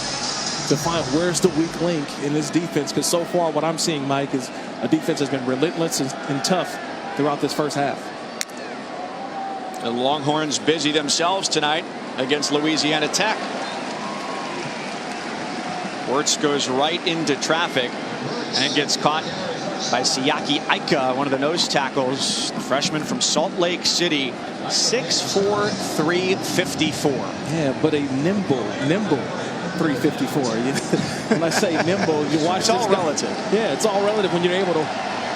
to find where's the weak link in this defense, because so far what I'm seeing, Mike, is a defense has been relentless and tough throughout this first half. The Longhorns busy themselves tonight against Louisiana Tech. Wirtz goes right into traffic and gets caught by Siaki Ika, one of the nose tackles, the freshman from Salt Lake City, 6'4", 354. Yeah, but a nimble 354. When I say nimble, you watch it's all relative. Yeah, it's all relative when you're able to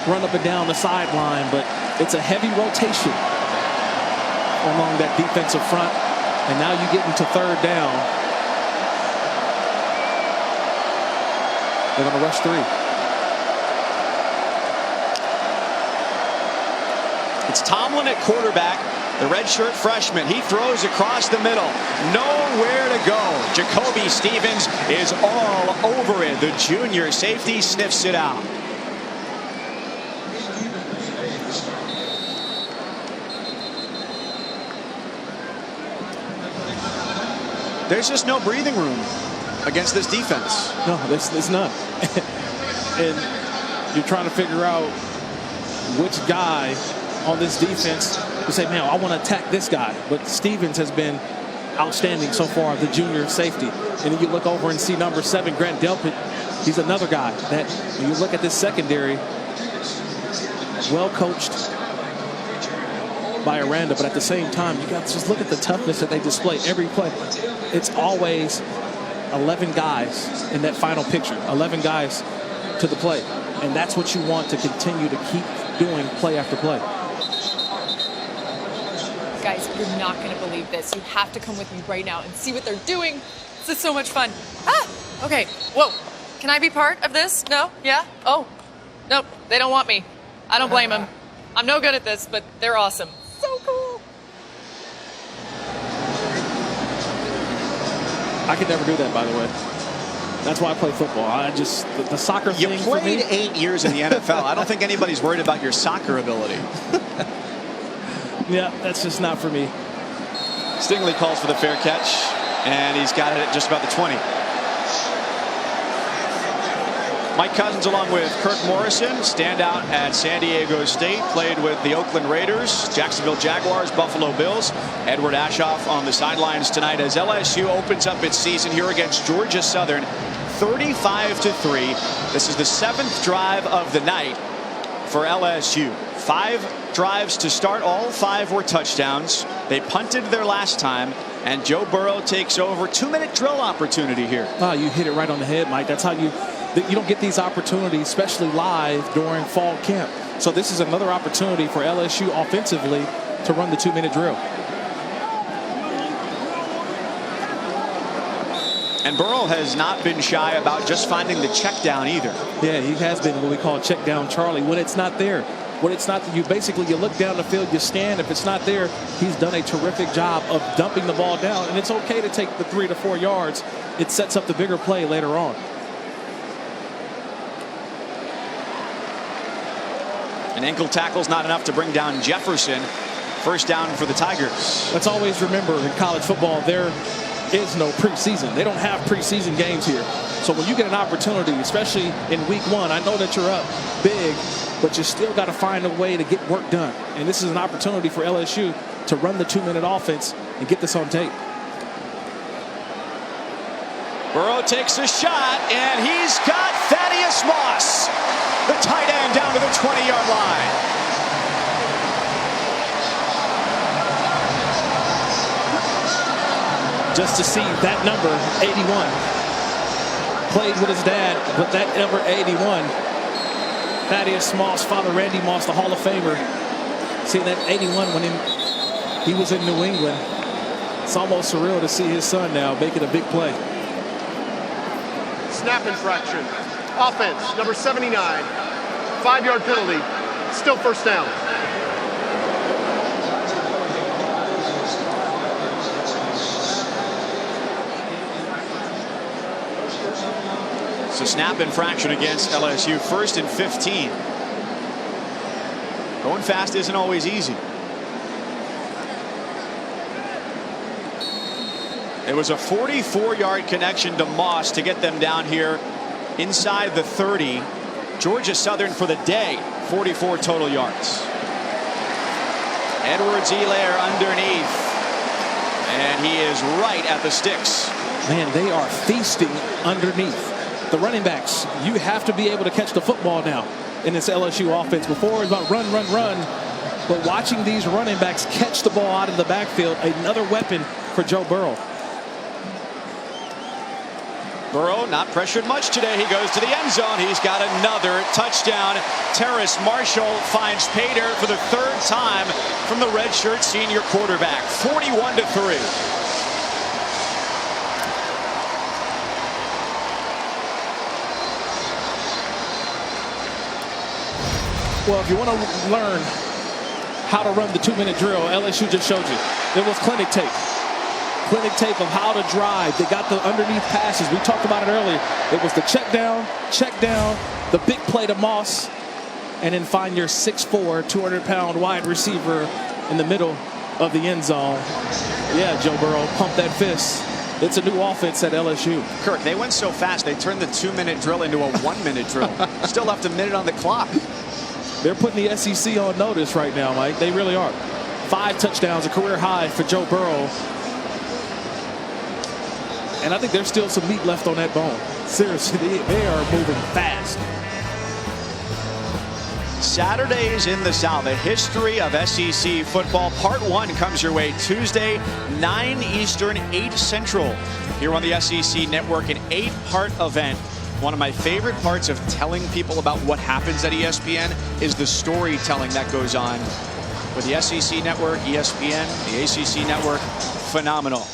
run up and down the sideline, but it's a heavy rotation along that defensive front, and now you get into third down. They're going to rush 3. It's Tomlin at quarterback, the redshirt freshman. He throws across the middle. Nowhere to go. Jacoby Stevens is all over it. The junior safety sniffs it out. There's just no breathing room against this defense. No, there's none. And you're trying to figure out which guy on this defense to say, man, I want to attack this guy. But Stevens has been outstanding so far, the junior safety. And then you look over and see number 7, Grant Delpit. He's another guy that, when you look at this secondary, well coached by Aranda, but at the same time, you got to just look at the toughness that they display every play. It's always 11 guys in that final picture, 11 guys to the play. And that's what you want to continue to keep doing play after play. Guys, you're not going to believe this. You have to come with me right now and see what they're doing. This is so much fun. Ah, okay. Whoa. Can I be part of this? No? Yeah? Oh. Nope. They don't want me. I don't blame them. I'm no good at this, but they're awesome. So cool. I could never do that, by the way. That's why I play football. I just, the soccer thing for me. You played 8 years in the NFL. I don't think anybody's worried about your soccer ability. Yeah, that's just not for me. Stingley calls for the fair catch, and he's got it at just about the 20. Mike Cousins along with Kirk Morrison, standout at San Diego State, played with the Oakland Raiders, Jacksonville Jaguars, Buffalo Bills. Edward Ashoff on the sidelines tonight as LSU opens up its season here against Georgia Southern, 35-3. This is the 7th drive of the night for LSU. 5 drives to start. All 5 were touchdowns. They punted their last time, and Joe Burrow takes over. 2-minute drill opportunity here. Oh, you hit it right on the head, Mike. That's how you don't get these opportunities, especially live during fall camp. So this is another opportunity for LSU offensively to run the 2-minute drill. And Burrow has not been shy about just finding the check down either. Yeah, he has been what we call check down Charlie. When it's not there, when it's not, you look down the field, you scan. If it's not there, he's done a terrific job of dumping the ball down. And it's okay to take the 3 to 4 yards. It sets up the bigger play later on. An ankle tackle's not enough to bring down Jefferson. First down for the Tigers. Let's always remember in college football, there is no preseason. They don't have preseason games here. So when you get an opportunity, especially in week 1, I know that you're up big, but you still got to find a way to get work done. And this is an opportunity for LSU to run the 2-minute offense and get this on tape. Burrow takes a shot, and he's got Thaddeus Moss, the tight end, down to the 20-yard line. Just to see that number, 81. Played with his dad, but that number 81. Thaddeus Moss, Father Randy Moss, the Hall of Famer. Seeing that 81 when he was in New England. It's almost surreal to see his son now making a big play. Snap infraction. Offense, number 79. 5-yard penalty. Still first down. It's a snap infraction against LSU. 1st and 15. Going fast isn't always easy. It was a 44-yard connection to Moss to get them down here inside the 30. Georgia Southern for the day, 44 total yards. Edwards-Helaire underneath, and he is right at the sticks. Man, they are feasting underneath. The running backs, you have to be able to catch the football now in this LSU offense. Before it was about run, run, run. But watching these running backs catch the ball out of the backfield, another weapon for Joe Burrow. Burrow not pressured much today. He goes to the end zone. He's got another touchdown. Terrace Marshall finds pay dirt for the 3rd time from the redshirt senior quarterback. 41-3. Well, if you want to learn how to run the 2-minute drill, LSU just showed you. It was clinic tape. Clinic tape of how to drive. They got the underneath passes. We talked about it earlier. It was the check down, the big play to Moss, and then find your 6'4", 200-pound wide receiver in the middle of the end zone. Yeah, Joe Burrow, pump that fist. It's a new offense at LSU. Kirk, they went so fast, they turned the 2-minute drill into a 1-minute drill. Still left a minute on the clock. They're putting the SEC on notice right now, Mike. They really are. 5 touchdowns, a career high for Joe Burrow. And I think there's still some meat left on that bone. Seriously, they are moving fast. Saturdays in the South, a history of SEC football. Part 1 comes your way Tuesday, 9 Eastern, 8 Central. Here on the SEC Network, an 8-part event. One of my favorite parts of telling people about what happens at ESPN is the storytelling that goes on with the SEC Network, ESPN, the ACC Network. Phenomenal.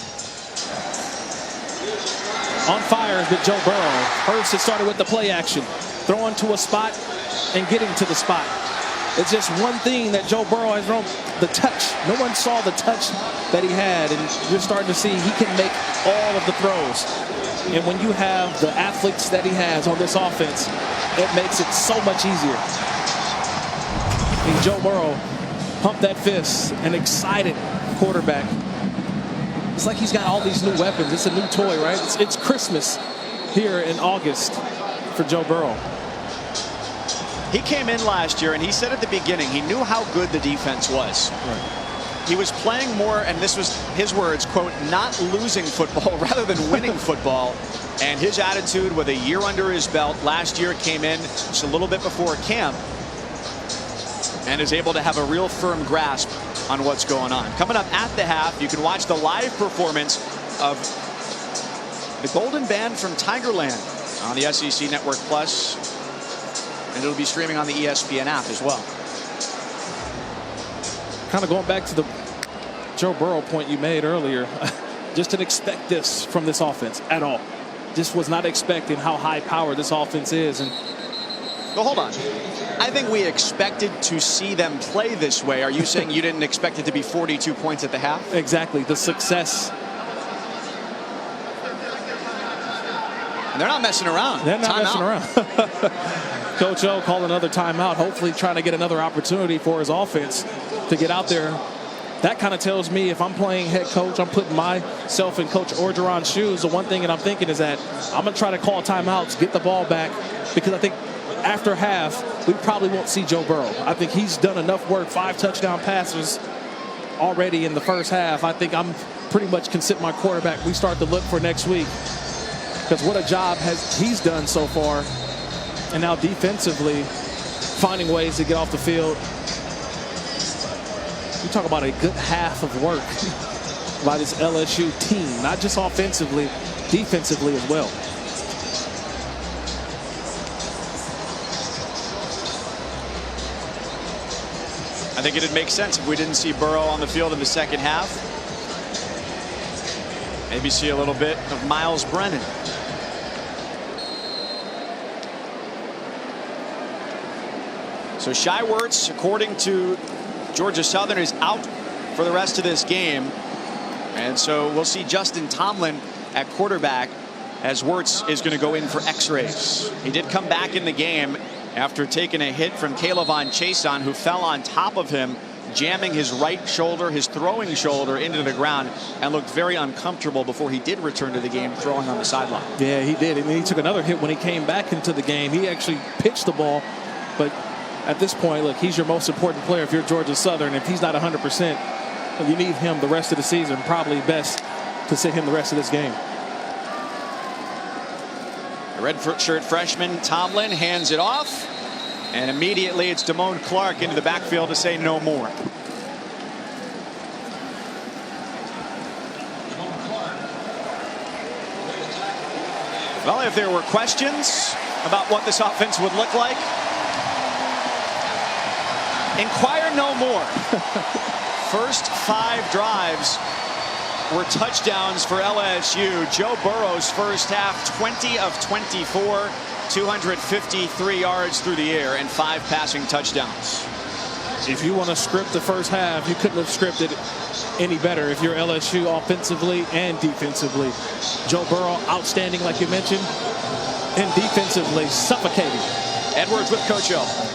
On fire with Joe Burrow. First, it started with the play action. Throwing to a spot and getting to the spot. It's just one thing that Joe Burrow has thrown, the touch. No one saw the touch that he had, and you're starting to see he can make all of the throws. And when you have the athletes that he has on this offense, it makes it so much easier. And Joe Burrow pumped that fist, an excited quarterback. It's like he's got all these new weapons. It's a new toy, right? It's Christmas here in August for Joe Burrow. He came in last year and he said at the beginning he knew how good the defense was. Right. He was playing more, and this was his words, quote, not losing football rather than winning football. And his attitude with a year under his belt last year came in just a little bit before camp and is able to have a real firm grasp on what's going on. Coming up at the half, you can watch the live performance of the Golden Band from Tigerland on the SEC Network Plus, and it'll be streaming on the ESPN app as well. Kind of going back to the Joe Burrow point you made earlier, just didn't expect this from this offense at all. Just was not expecting how high powered this offense is. And well, hold on. I think we expected to see them play this way. Are you saying you didn't expect it to be 42 points at the half? Exactly. The success. And they're not messing around. They're not messing around. Coach O called another timeout, hopefully trying to get another opportunity for his offense to get out there. That kind of tells me if I'm playing head coach, I'm putting myself in Coach Orgeron's shoes. The one thing that I'm thinking is that I'm going to try to call timeouts, get the ball back, because I think after half, we probably won't see Joe Burrow. I think he's done enough work, 5 touchdown passes already in the first half. I think I'm pretty much can sit my quarterback. We start to look for next week, because what a job he's done so far. And now defensively, finding ways to get off the field. You talk about a good half of work by this LSU team, not just offensively, defensively as well. I think it'd make sense if we didn't see Burrow on the field in the second half. Maybe see a little bit of Miles Brennan. So Shai Werts, according to Georgia Southern, is out for the rest of this game. And so we'll see Justin Tomlin at quarterback as Werts is going to go in for x-rays. He did come back in the game after taking a hit from Kaylavon Chason, who fell on top of him, jamming his right shoulder, his throwing shoulder, into the ground, and looked very uncomfortable before he did return to the game, throwing on the sideline. Yeah, he did. I mean, he took another hit when he came back into the game. He actually pitched the ball, but at this point, look, he's your most important player if you're Georgia Southern. If he's not 100%, you need him the rest of the season. Probably best to sit him the rest of this game. The red shirt freshman Tomlin hands it off, and immediately it's Damone Clark into the backfield to say no more. Well, if there were questions about what this offense would look like, inquire no more. First 5 drives were touchdowns for LSU. Joe Burrow's first half, 20 of 24, 253 yards through the air and 5 passing touchdowns. If you want to script the first half, you couldn't have scripted any better if you're LSU offensively and defensively. Joe Burrow outstanding, like you mentioned, and defensively suffocating. Edwards with Coach O.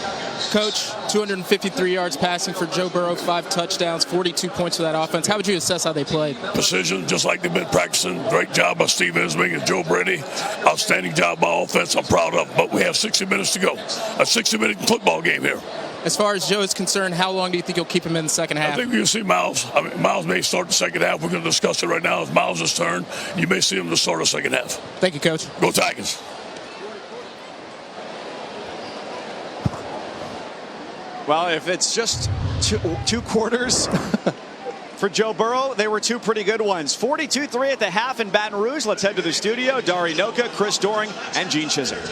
Coach, 253 yards passing for Joe Burrow, 5 touchdowns, 42 points for that offense. How would you assess how they played? Precision, just like they've been practicing. Great job by Steve Ensming and Joe Brady. Outstanding job by offense. I'm proud of them. But we have 60 minutes to go. A 60-minute football game here. As far as Joe is concerned, how long do you think you'll keep him in the second half? I think you'll see Miles. I mean, Miles may start the second half. We're going to discuss it right now. It's Miles' turn. You may see him to start the second half. Thank you, Coach. Go Tigers. Well, if it's just two quarters for Joe Burrow, they were 2 pretty good ones. 42-3 at the half in Baton Rouge. Let's head to the studio. Dari Noka, Chris Doring, and Gene Chisholm.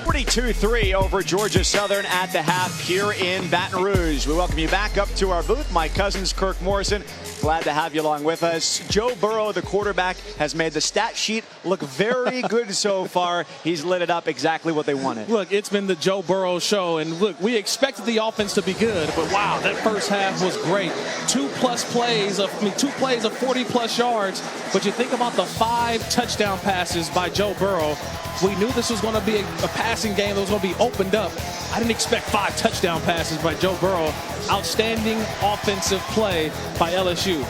42-3 over Georgia Southern at the half here in Baton Rouge. We welcome you back up to our booth. Mike Cousins, Kirk Morrison. Glad to have you along with us. Joe Burrow, the quarterback, has made the stat sheet look very good so far. He's lit it up exactly what they wanted. Look, it's been the Joe Burrow show, and look, we expected the offense to be good, but wow, that first half was great. 2 plays of 40+ yards, but you think about the 5 touchdown passes by Joe Burrow. We knew this was going to be a passing game that was going to be opened up. I didn't expect 5 touchdown passes by Joe Burrow. Outstanding offensive play by LSU.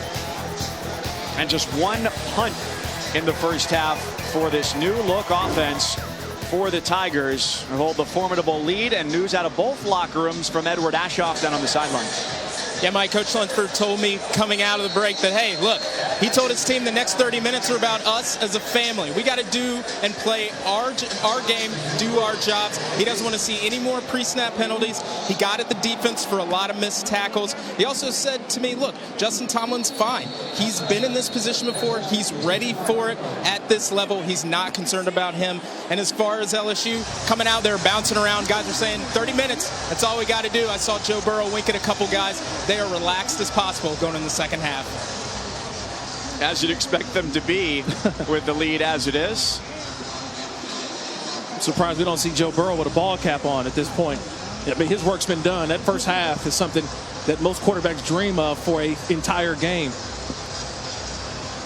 And just 1 punt in the first half for this new look offense for the Tigers. They hold the formidable lead, and news out of both locker rooms from Edward Ashoff down on the sidelines. Yeah, my Coach Lunsford told me coming out of the break that, hey, look, he told his team the next 30 minutes are about us as a family. We got to do and play our game, do our jobs. He doesn't want to see any more pre-snap penalties. He got at the defense for a lot of missed tackles. He also said to me, look, Justin Tomlin's fine. He's been in this position before. He's ready for it at this level. He's not concerned about him. And as far as LSU coming out there bouncing around, guys are saying 30 minutes, that's all we got to do. I saw Joe Burrow wink at a couple guys. They are relaxed as possible going in the second half. As you'd expect them to be with the lead as it is. I'm surprised we don't see Joe Burrow with a ball cap on at this point. I mean, his work's been done. That first half is something that most quarterbacks dream of for an entire game.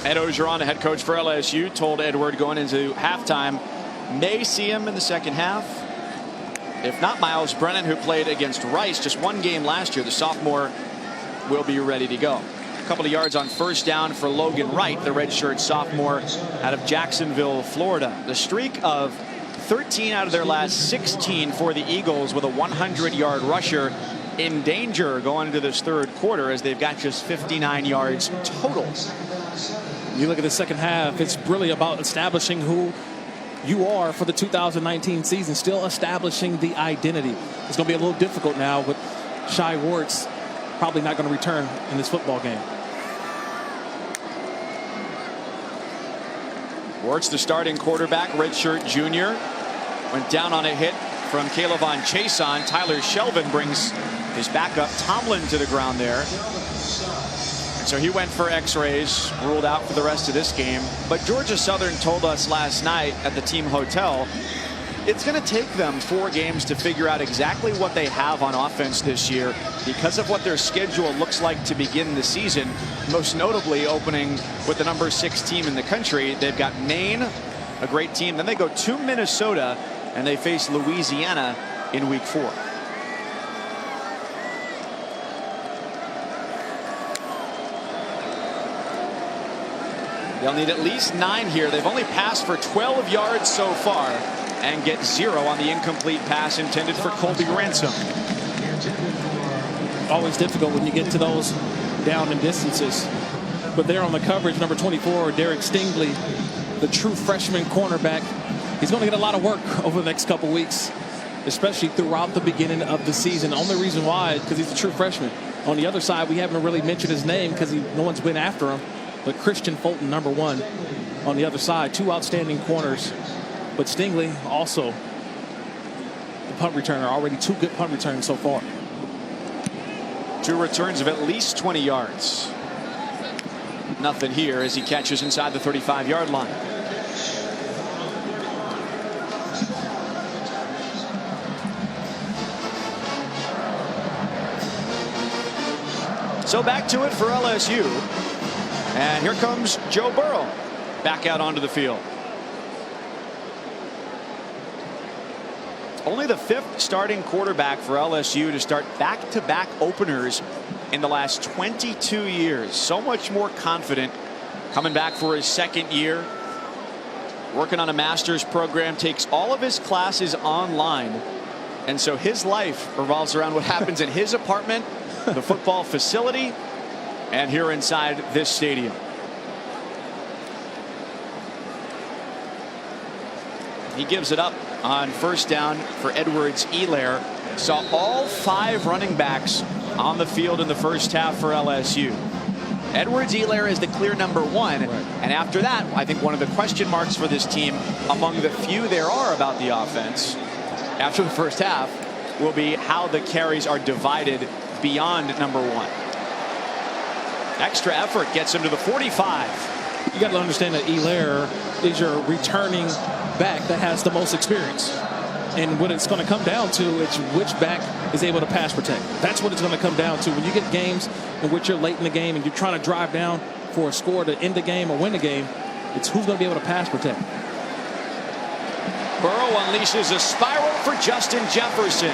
Ed Orgeron, the head coach for LSU, told Edward going into halftime, may see him in the second half. If not Miles Brennan, who played against Rice just one game last year, the sophomore will be ready to go. A couple of yards on first down for Logan Wright, the redshirt sophomore out of Jacksonville, Florida. The streak of 13 out of their last 16 for the Eagles with a 100-yard rusher in danger going into this third quarter as they've got just 59 yards total. You look at the second half, it's really about establishing who you are for the 2019 season, still establishing the identity. It's going to be a little difficult now with Shai Werts probably not going to return in this football game. Werts, the starting quarterback, redshirt junior, went down on a hit from Calevon Chason. Tyler Shelvin brings his backup Tomlin to the ground there. And so he went for x-rays, ruled out for the rest of this game. But Georgia Southern told us last night at the team hotel it's going to take them 4 games to figure out exactly what they have on offense this year because of what their schedule looks like to begin the season, most notably opening with the number 6 team in the country. They've got Maine, a great team. Then they go to Minnesota and they face Louisiana in week 4. They'll need at least 9 here. They've only passed for 12 yards so far and get 0 on the incomplete pass intended for Colby Ransom. Always difficult when you get to those down and distances. But there on the coverage, number 24, Derek Stingley, the true freshman cornerback. He's going to get a lot of work over the next couple weeks, especially throughout the beginning of the season. The only reason why, because he's a true freshman. On the other side, we haven't really mentioned his name because no one's been after him. But Christian Fulton, number 1, on the other side. 2 outstanding corners. But Stingley also the punt returner. Already 2 good punt returns so far. 2 returns of at least 20 yards. Nothing here as he catches inside the 35-yard line. So back to it for LSU. And here comes Joe Burrow back out onto the field. Only the 5th starting quarterback for LSU to start back-to-back openers in the last 22 years. So much more confident coming back for his 2nd year. Working on a master's program, takes all of his classes online. And so his life revolves around what happens in his apartment, the football facility, and here inside this stadium. He gives it up on first down for Edwards-Helaire. Saw all 5 running backs on the field in the first half for LSU. Edwards-Helaire is the clear number 1. Right. And after that, I think one of the question marks for this team, among the few there are about the offense, after the first half, will be how the carries are divided beyond number 1. Extra effort gets him to the 45. You got to understand that Helaire is your returning back that has the most experience. And what it's going to come down to is which back is able to pass protect. That's what it's going to come down to. When you get games in which you're late in the game and you're trying to drive down for a score to end the game or win the game, it's who's going to be able to pass protect. Burrow unleashes a spiral for Justin Jefferson.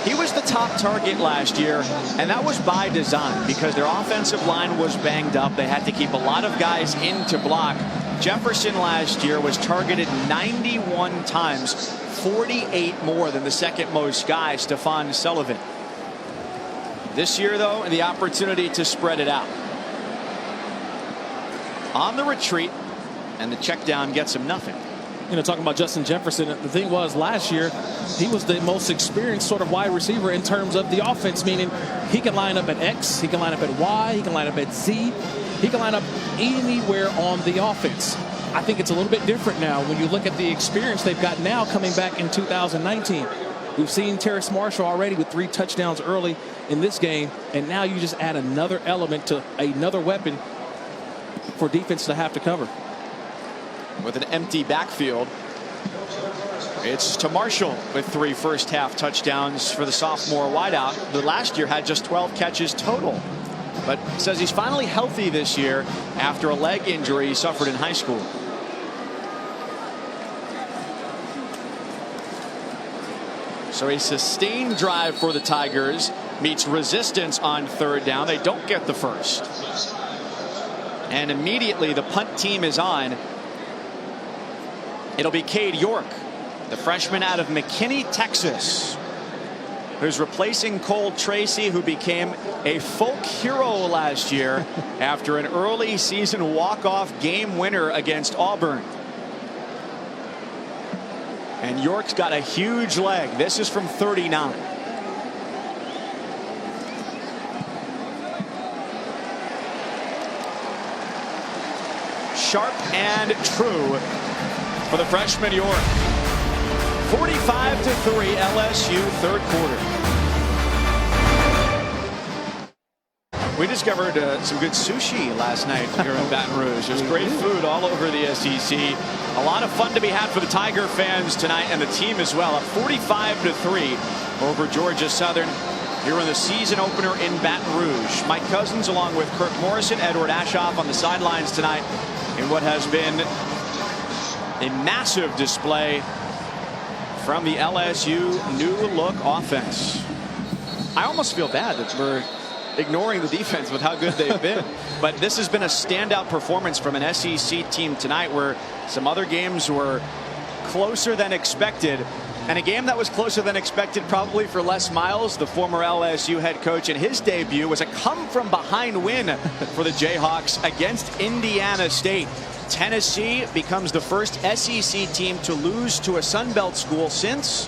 He was the top target last year, and that was by design because their offensive line was banged up. They had to keep a lot of guys in to block. Jefferson last year was targeted 91 times, 48 more than the second most guy, Stephon Sullivan. This year, though, the opportunity to spread it out. On the retreat, and the check down gets him nothing. You know, talking about Justin Jefferson, the thing was last year, he was the most experienced sort of wide receiver in terms of the offense, meaning he can line up at X, he can line up at Y, he can line up at Z, he can line up anywhere on the offense. I think it's a little bit different now when you look at the experience they've got now coming back in 2019. We've seen Terrace Marshall already with 3 touchdowns early in this game, and now you just add another element to another weapon for defense to have to cover. With an empty backfield, it's to Marshall with 3 first-half touchdowns for the sophomore wideout. The last year had just 12 catches total, but says he's finally healthy this year after a leg injury he suffered in high school. So a sustained drive for the Tigers meets resistance on 3rd down. They don't get the first. And immediately the punt team is on. It'll be Cade York, the freshman out of McKinney, Texas, who's replacing Cole Tracy, who became a folk hero last year after an early season walk-off game winner against Auburn. And York's got a huge leg. This is from 39. Sharp and true for the freshman York. 45-3 LSU, 3rd quarter. We discovered some good sushi last night here in Baton Rouge. There's great food all over the SEC. A lot of fun to be had for the Tiger fans tonight and the team as well. Up 45-3 over Georgia Southern here in the season opener in Baton Rouge. Mike Cousins along with Kirk Morrison, Edward Ashoff on the sidelines tonight in what has been a massive display from the LSU new look offense. I almost feel bad that we're ignoring the defense with how good they've been. But this has been a standout performance from an SEC team tonight, where some other games were closer than expected. And a game that was closer than expected probably for Les Miles, the former LSU head coach, in his debut was a come-from-behind win for the Jayhawks against Indiana State. Tennessee becomes the first SEC team to lose to a Sun Belt school since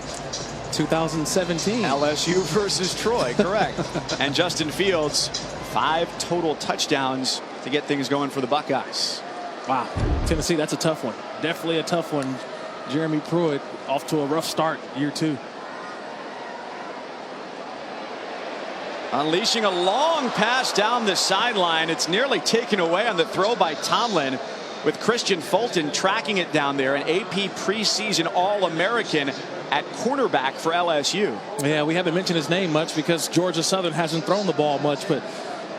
2017. LSU versus Troy, correct. And Justin Fields, 5 total touchdowns to get things going for the Buckeyes. Wow. Tennessee, that's a tough one. Definitely a tough one. Jeremy Pruitt off to a rough start, year 2. Unleashing a long pass down the sideline. It's nearly taken away on the throw by Tomlin, with Christian Fulton tracking it down there, an AP preseason All-American at cornerback for LSU. Yeah, we haven't mentioned his name much because Georgia Southern hasn't thrown the ball much, but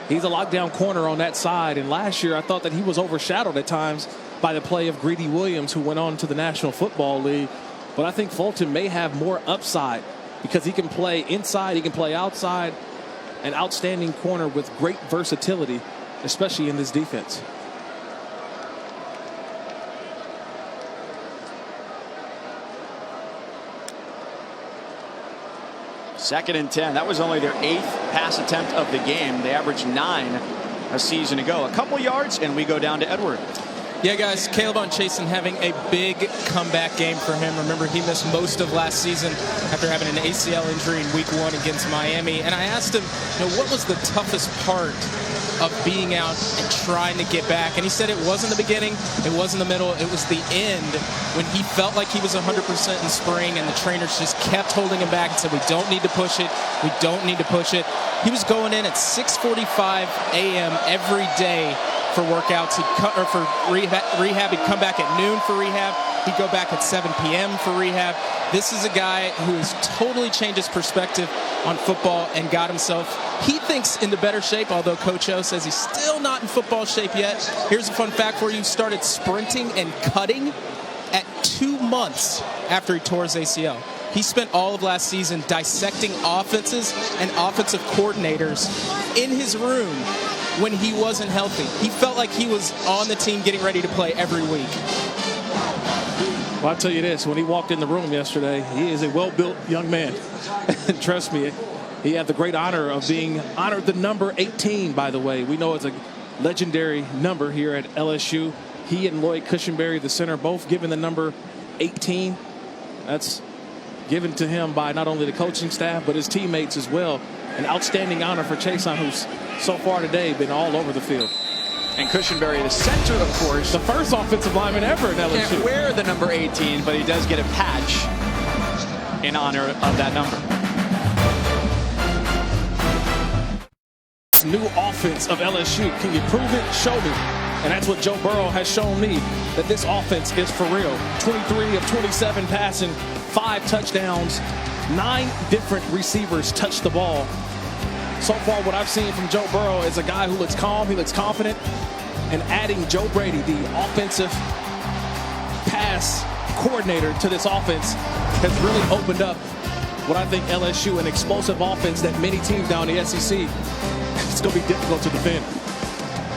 he's a lockdown corner on that side. And last year I thought that he was overshadowed at times by the play of Greedy Williams, who went on to the National Football League. But I think Fulton may have more upside because he can play inside, he can play outside. An outstanding corner with great versatility, especially in this defense. Second and 10. That was only their 8th pass attempt of the game. They averaged 9 a season ago. A couple yards, and we go down to Edward. Yeah, guys, Caleb on Chasen having a big comeback game for him. Remember, he missed most of last season after having an ACL injury in week 1 against Miami. And I asked him, what was the toughest part of being out and trying to get back? And he said it wasn't the beginning, it wasn't the middle, it was the end when he felt like he was 100% in spring and the trainers just kept holding him back and said, we don't need to push it, we don't need to push it. He was going in at 6:45 a.m. every day for workouts, or for rehab. He'd come back at noon for rehab. He'd go back at 7 p.m. for rehab. This is a guy who has totally changed his perspective on football and got himself, he thinks, into better shape, although Coach O says he's still not in football shape yet. Here's a fun fact for you. Started sprinting and cutting at 2 months after he tore his ACL. He spent all of last season dissecting offenses and offensive coordinators in his room when he wasn't healthy. He felt like he was on the team getting ready to play every week. Well, I'll tell you this, when he walked in the room yesterday, he is a well-built young man. And trust me, he had the great honor of being honored the number 18, by the way. We know it's a legendary number here at LSU. He and Lloyd Cushenberry, the center, both given the number 18. That's given to him by not only the coaching staff, but his teammates as well. An outstanding honor for Chason, who's so far today been all over the field. And Cushenberry, the center, of course. The first offensive lineman ever in LSU. Can't wear the number 18, but he does get a patch in honor of that number. This new offense of LSU, can you prove it? Show me. And that's what Joe Burrow has shown me, that this offense is for real. 23 of 27 passing, 5 touchdowns, 9 different receivers touch the ball. So far, what I've seen from Joe Burrow is a guy who looks calm, he looks confident, and adding Joe Brady, the offensive pass coordinator, to this offense has really opened up what I think LSU, an explosive offense that many teams down in the SEC, it's going to be difficult to defend.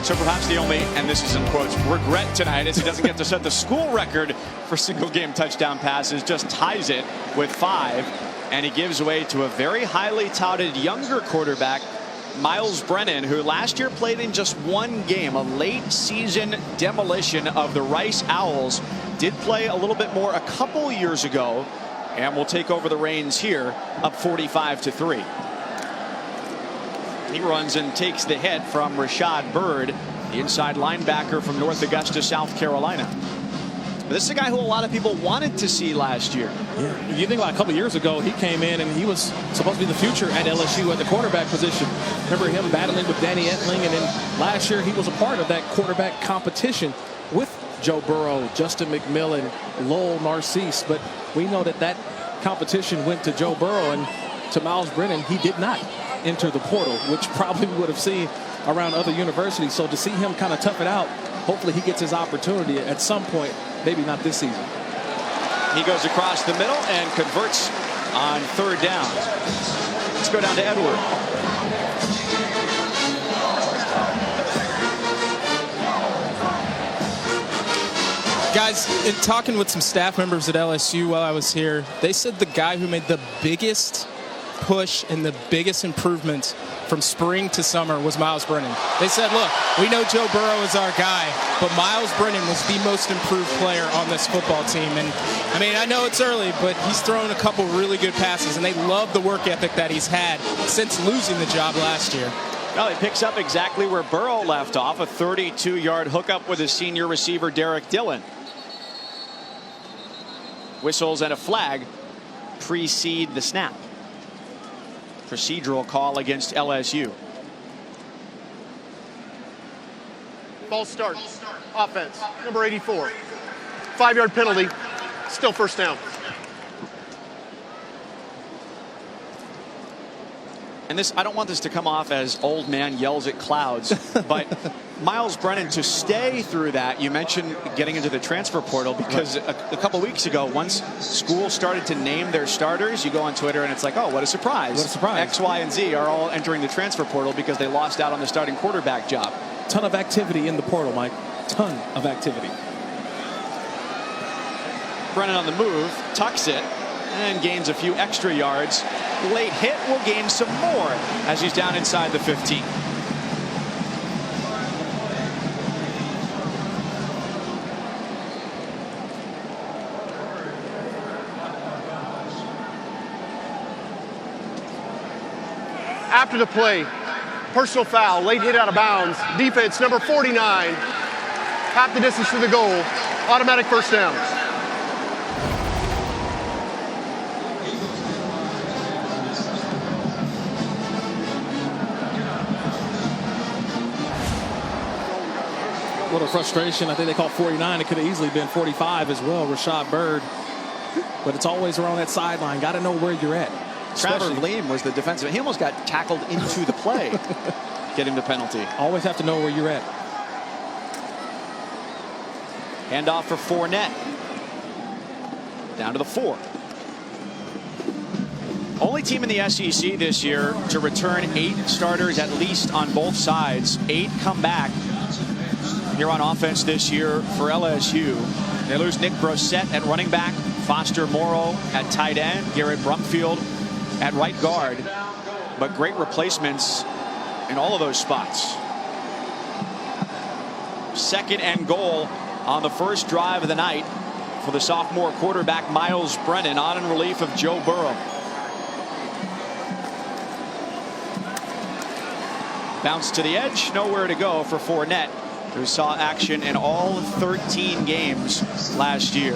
So perhaps the only, and this is in quotes, regret tonight is he doesn't get to set the school record for single game touchdown passes, just ties it with 5. And he gives way to a very highly touted younger quarterback, Miles Brennan, who last year played in just 1 game, a late season demolition of the Rice Owls. Did play a little bit more a couple years ago, and will take over the reins here, up 45-3. He runs and takes the hit from Rashad Byrd, the inside linebacker from North Augusta, South Carolina. But this is a guy who a lot of people wanted to see last year. Yeah. If you think about a couple years ago, he came in and he was supposed to be the future at LSU at the quarterback position. Remember him battling with Danny Etling, and then last year he was a part of that quarterback competition with Joe Burrow, Justin McMillan, Lowell Narcisse. But we know that that competition went to Joe Burrow, and to Miles Brennan, he did not enter the portal, which probably would have seen around other universities. So to see him kind of tough it out, hopefully he gets his opportunity at some point, maybe not this season. He goes across the middle and converts on 3rd down. Let's go down to Edward. Guys, in talking with some staff members at LSU while I was here, they said the guy who made the biggest push and the biggest improvements from spring to summer was Miles Brennan. They said, look, we know Joe Burrow is our guy, but Miles Brennan was the most improved player on this football team. And I mean, I know it's early, but he's thrown a couple really good passes, and they love the work ethic that he's had since losing the job last year. Well, he picks up exactly where Burrow left off, a 32-yard hookup with his senior receiver, Derek Dillon. Whistles and a flag precede the snap. Procedural call against LSU. False start. Offense. Number 84. 5-yard penalty. Still first down. And this, I don't want this to come off as old man yells at clouds, but Miles Brennan, to stay through that, you mentioned getting into the transfer portal, because a couple weeks ago, once schools started to name their starters, you go on Twitter and it's like, oh, what a surprise. What a surprise. X, Y, and Z are all entering the transfer portal because they lost out on the starting quarterback job. Ton of activity in the portal, Mike. Ton of activity. Brennan on the move, tucks it, and gains a few extra yards. Late hit will gain some more as he's down inside the 15. After the play, personal foul, late hit out of bounds. Defense, number 49. Half the distance to the goal. Automatic first down. A little frustration. I think they called 49. It could have easily been 45 as well, Rashad Byrd. But it's always around that sideline. Got to know where you're at. Trevor Bleem was the defensive. He almost got tackled into the play. Get him the penalty. Always have to know where you're at. Handoff for Fournette. Down to the 4. Only team in the SEC this year to return 8 starters at least on both sides. 8 come back here on offense this year for LSU. They lose Nick Brossette at running back, Foster Morrow at tight end, Garrett Brumfield at right guard, but great replacements in all of those spots. 2nd and goal on the first drive of the night for the sophomore quarterback Miles Brennan, on in relief of Joe Burrow. Bounce to the edge, nowhere to go for Fournette, who saw action in all 13 games last year.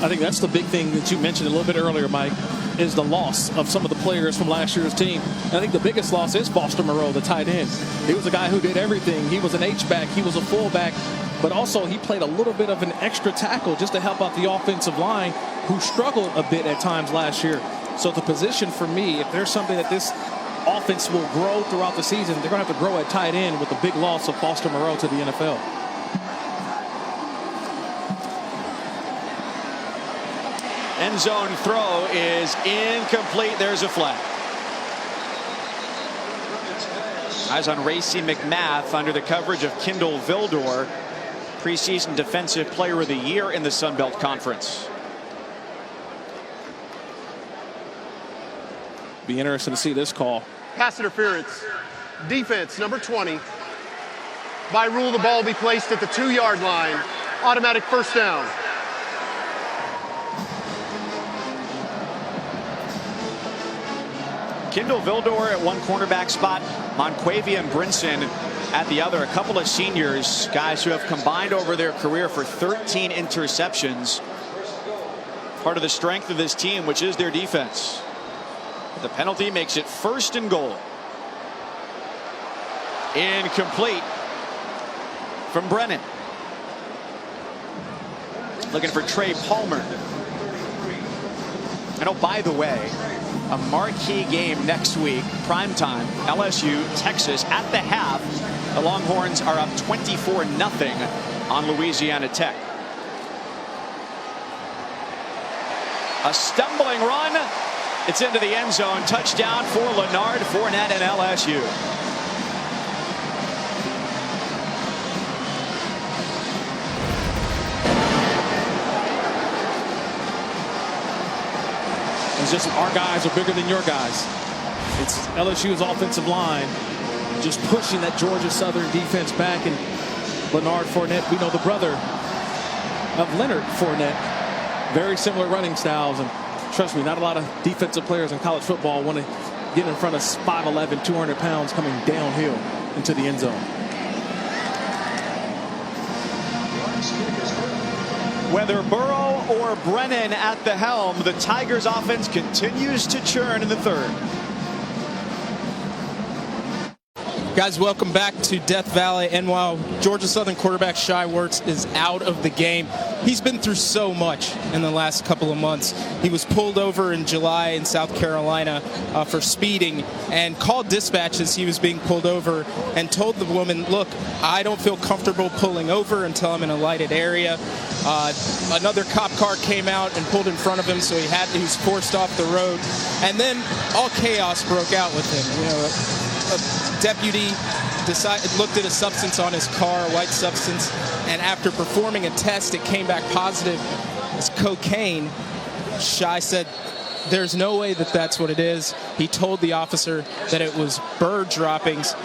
I think that's the big thing that you mentioned a little bit earlier, Mike, is the loss of some of the players from last year's team. And I think the biggest loss is Foster Moreau, the tight end. He was a guy who did everything. He was an H-back, he was a fullback, but also he played a little bit of an extra tackle just to help out the offensive line, who struggled a bit at times last year. So the position for me, if there's something that this offense will grow throughout the season, they're going to have to grow at tight end with the big loss of Foster Moreau to the NFL. End zone throw is incomplete. There's a flag. Eyes on Racy McMath under the coverage of Kindle Vildor, preseason Defensive Player of the Year in the Sun Belt Conference. Be interesting to see this call. Pass interference. Defense, number 20. By rule, the ball will be placed at the 2-yard line. Automatic first down. Kindle Vildor at one cornerback spot, Monquavian Brinson at the other. A couple of seniors, guys who have combined over their career for 13 interceptions. Part of the strength of this team, which is their defense. The penalty makes it 1st and goal. Incomplete from Brennan. Looking for Trey Palmer. And oh, by the way, a marquee game next week, primetime, LSU, Texas at the half. The Longhorns are up 24-0 on Louisiana Tech. A stumbling run. It's into the end zone. Touchdown for Leonard Fournette and LSU. It's just our guys are bigger than your guys. It's LSU's offensive line just pushing that Georgia Southern defense back. And Leonard Fournette, we know the brother of Leonard Fournette. Very similar running styles. And trust me, not a lot of defensive players in college football want to get in front of 5'11", 200 pounds coming downhill into the end zone. Whether Burrow or Brennan at the helm, the Tigers offense continues to churn in the third. Guys, welcome back to Death Valley. And while Georgia Southern quarterback Shai Werts is out of the game, he's been through so much in the last couple of months. He was pulled over in July in South Carolina for speeding and called dispatch as he was being pulled over and told the woman, look, I don't feel comfortable pulling over until I'm in a lighted area. Another cop car came out and pulled in front of him, so he was forced off the road. And then all chaos broke out with him. You know, a deputy looked at a substance on his car, a white substance, and after performing a test, it came back positive as cocaine. Shai said, there's no way that that's what it is. He told the officer that it was bird droppings.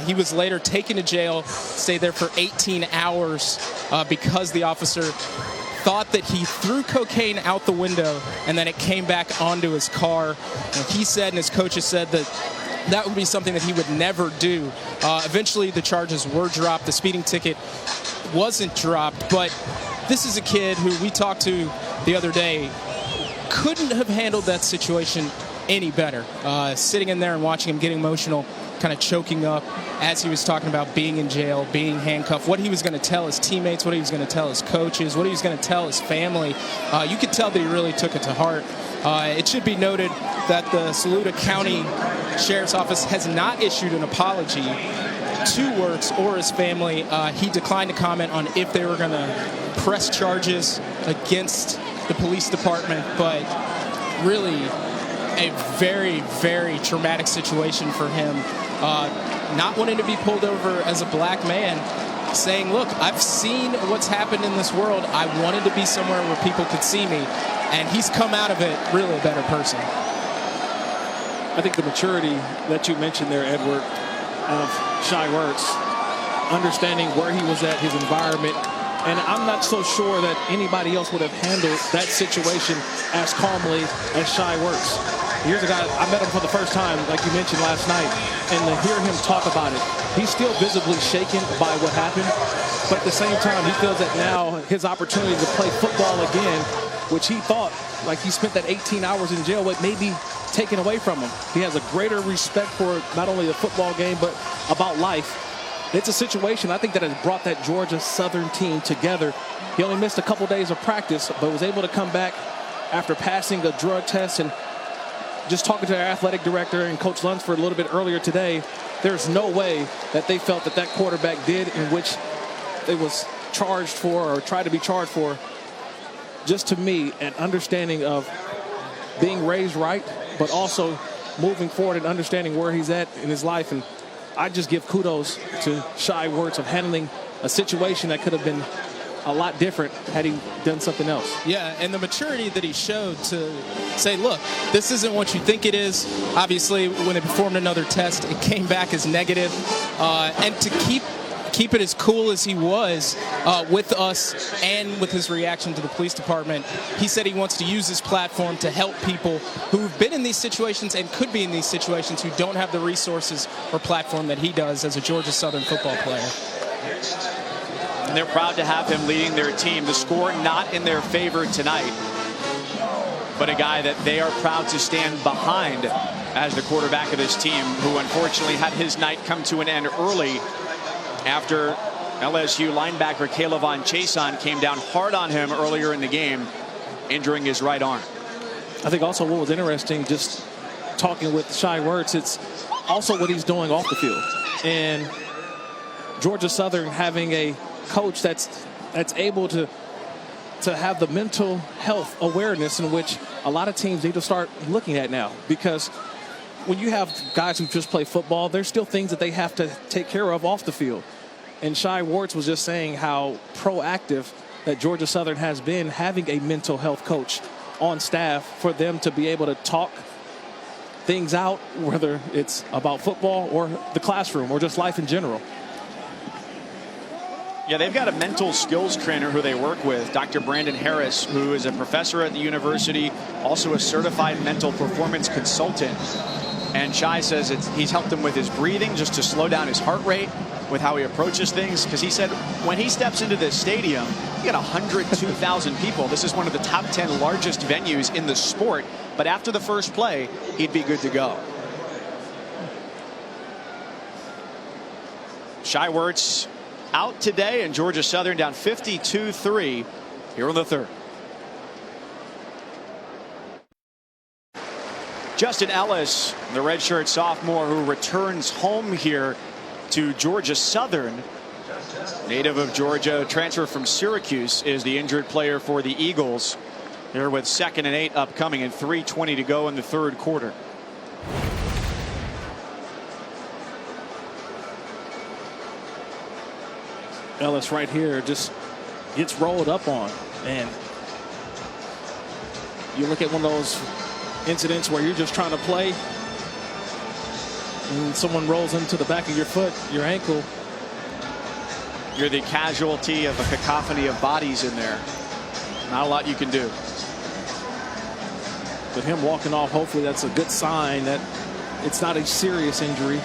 He was later taken to jail, stayed there for 18 hours because the officer thought that he threw cocaine out the window and then it came back onto his car. And he said, and his coaches said, that would be something that he would never do. Eventually, the charges were dropped. The speeding ticket wasn't dropped. But this is a kid who we talked to the other day, couldn't have handled that situation any better. Sitting in there and watching him getting emotional, kind of choking up as he was talking about being in jail, being handcuffed, what he was going to tell his teammates, what he was going to tell his coaches, what he was going to tell his family. You could tell that he really took it to heart. It should be noted that the Saluda County Sheriff's Office has not issued an apology to Werts or his family. He declined to comment on if they were going to press charges against the police department, but really a very, very traumatic situation for him. Not wanting to be pulled over as a black man, saying, look, I've seen what's happened in this world. I wanted to be somewhere where people could see me. And he's come out of it really a better person. I think the maturity that you mentioned there, Edward, of Shai Werts, understanding where he was at, his environment, and I'm not so sure that anybody else would have handled that situation as calmly as Shai Werts. Here's a guy, I met him for the first time, like you mentioned last night, and to hear him talk about it, he's still visibly shaken by what happened, but at the same time, he feels that now his opportunity to play football again, which he thought, like he spent that 18 hours in jail, what may be taken away from him. He has a greater respect for not only the football game, but about life. It's a situation, I think, that has brought that Georgia Southern team together. He only missed a couple days of practice, but was able to come back after passing a drug test. And just talking to their athletic director and Coach Lunsford a little bit earlier today, there's no way that they felt that that quarterback did in which they was charged for or tried to be charged for just to me, an understanding of being raised right, but also moving forward and understanding where he's at in his life. And I just give kudos to Shy Wirtz of handling a situation that could have been a lot different had he done something else. Yeah, and the maturity that he showed to say, look, this isn't what you think it is. Obviously, when they performed another test, it came back as negative. And to keep it as cool as he was with us and with his reaction to the police department, he said he wants to use his platform to help people who've been in these situations and could be in these situations who don't have the resources or platform that he does as a Georgia Southern football player. And they're proud to have him leading their team. The score not in their favor tonight, but a guy that they are proud to stand behind as the quarterback of this team, who unfortunately had his night come to an end early after LSU linebacker Kaylavon Chason came down hard on him earlier in the game, injuring his right arm. I think also what was interesting, just talking with Shy Wirtz, it's also what he's doing off the field. And Georgia Southern having a coach that's able to have the mental health awareness in which a lot of teams need to start looking at now. Because when you have guys who just play football, there's still things that they have to take care of off the field. And Shy Wirtz was just saying how proactive that Georgia Southern has been having a mental health coach on staff for them to be able to talk things out, whether it's about football or the classroom or just life in general. Yeah, they've got a mental skills trainer who they work with, Dr. Brandon Harris, who is a professor at the university, also a certified mental performance consultant. And Shy says he's helped him with his breathing, just to slow down his heart rate, with how he approaches things. Because he said when he steps into this stadium, you got 102,000 people. This is one of the top 10 largest venues in the sport. But after the first play, he'd be good to go. Shy Wirtz out today, and Georgia Southern down 52-3 here in the third. Justin Ellis, the redshirt sophomore who returns home here to Georgia Southern, native of Georgia, transfer from Syracuse, is the injured player for the Eagles. Here with 2nd and 8 upcoming and 3:20 to go in the third quarter. Ellis right here just gets rolled up on, and you look at one of those incidents where you're just trying to play and someone rolls into the back of your foot, your ankle. You're the casualty of a cacophony of bodies in there. Not a lot you can do. But him walking off, hopefully that's a good sign that it's not a serious injury.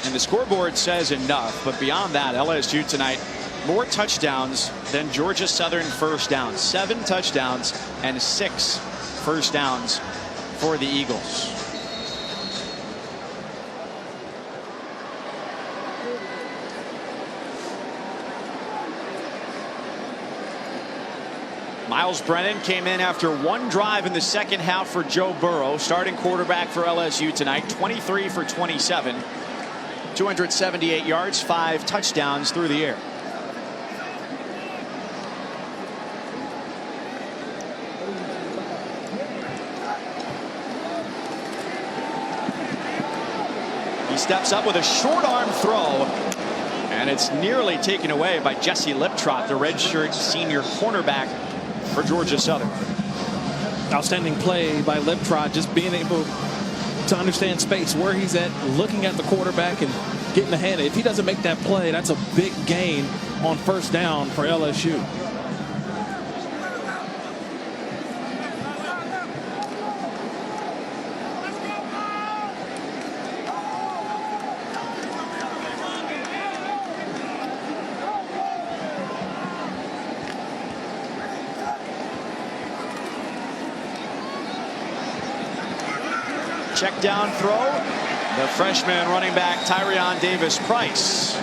And the scoreboard says enough, but beyond that, LSU tonight, more touchdowns than Georgia Southern first downs. 7 touchdowns and 6 first downs for the Eagles. Miles Brennan came in after one drive in the second half for Joe Burrow, starting quarterback for LSU tonight. 23 for 27. 278 yards, 5 touchdowns through the air. He steps up with a short arm throw, and it's nearly taken away by Jesse Liptrot, the redshirt senior cornerback for Georgia Southern. Outstanding play by Liptrot, just being able to understand space, where he's at, looking at the quarterback and getting ahead. If he doesn't make that play, that's a big gain on first down for LSU. Check down throw. The freshman running back Tyrion Davis-Price.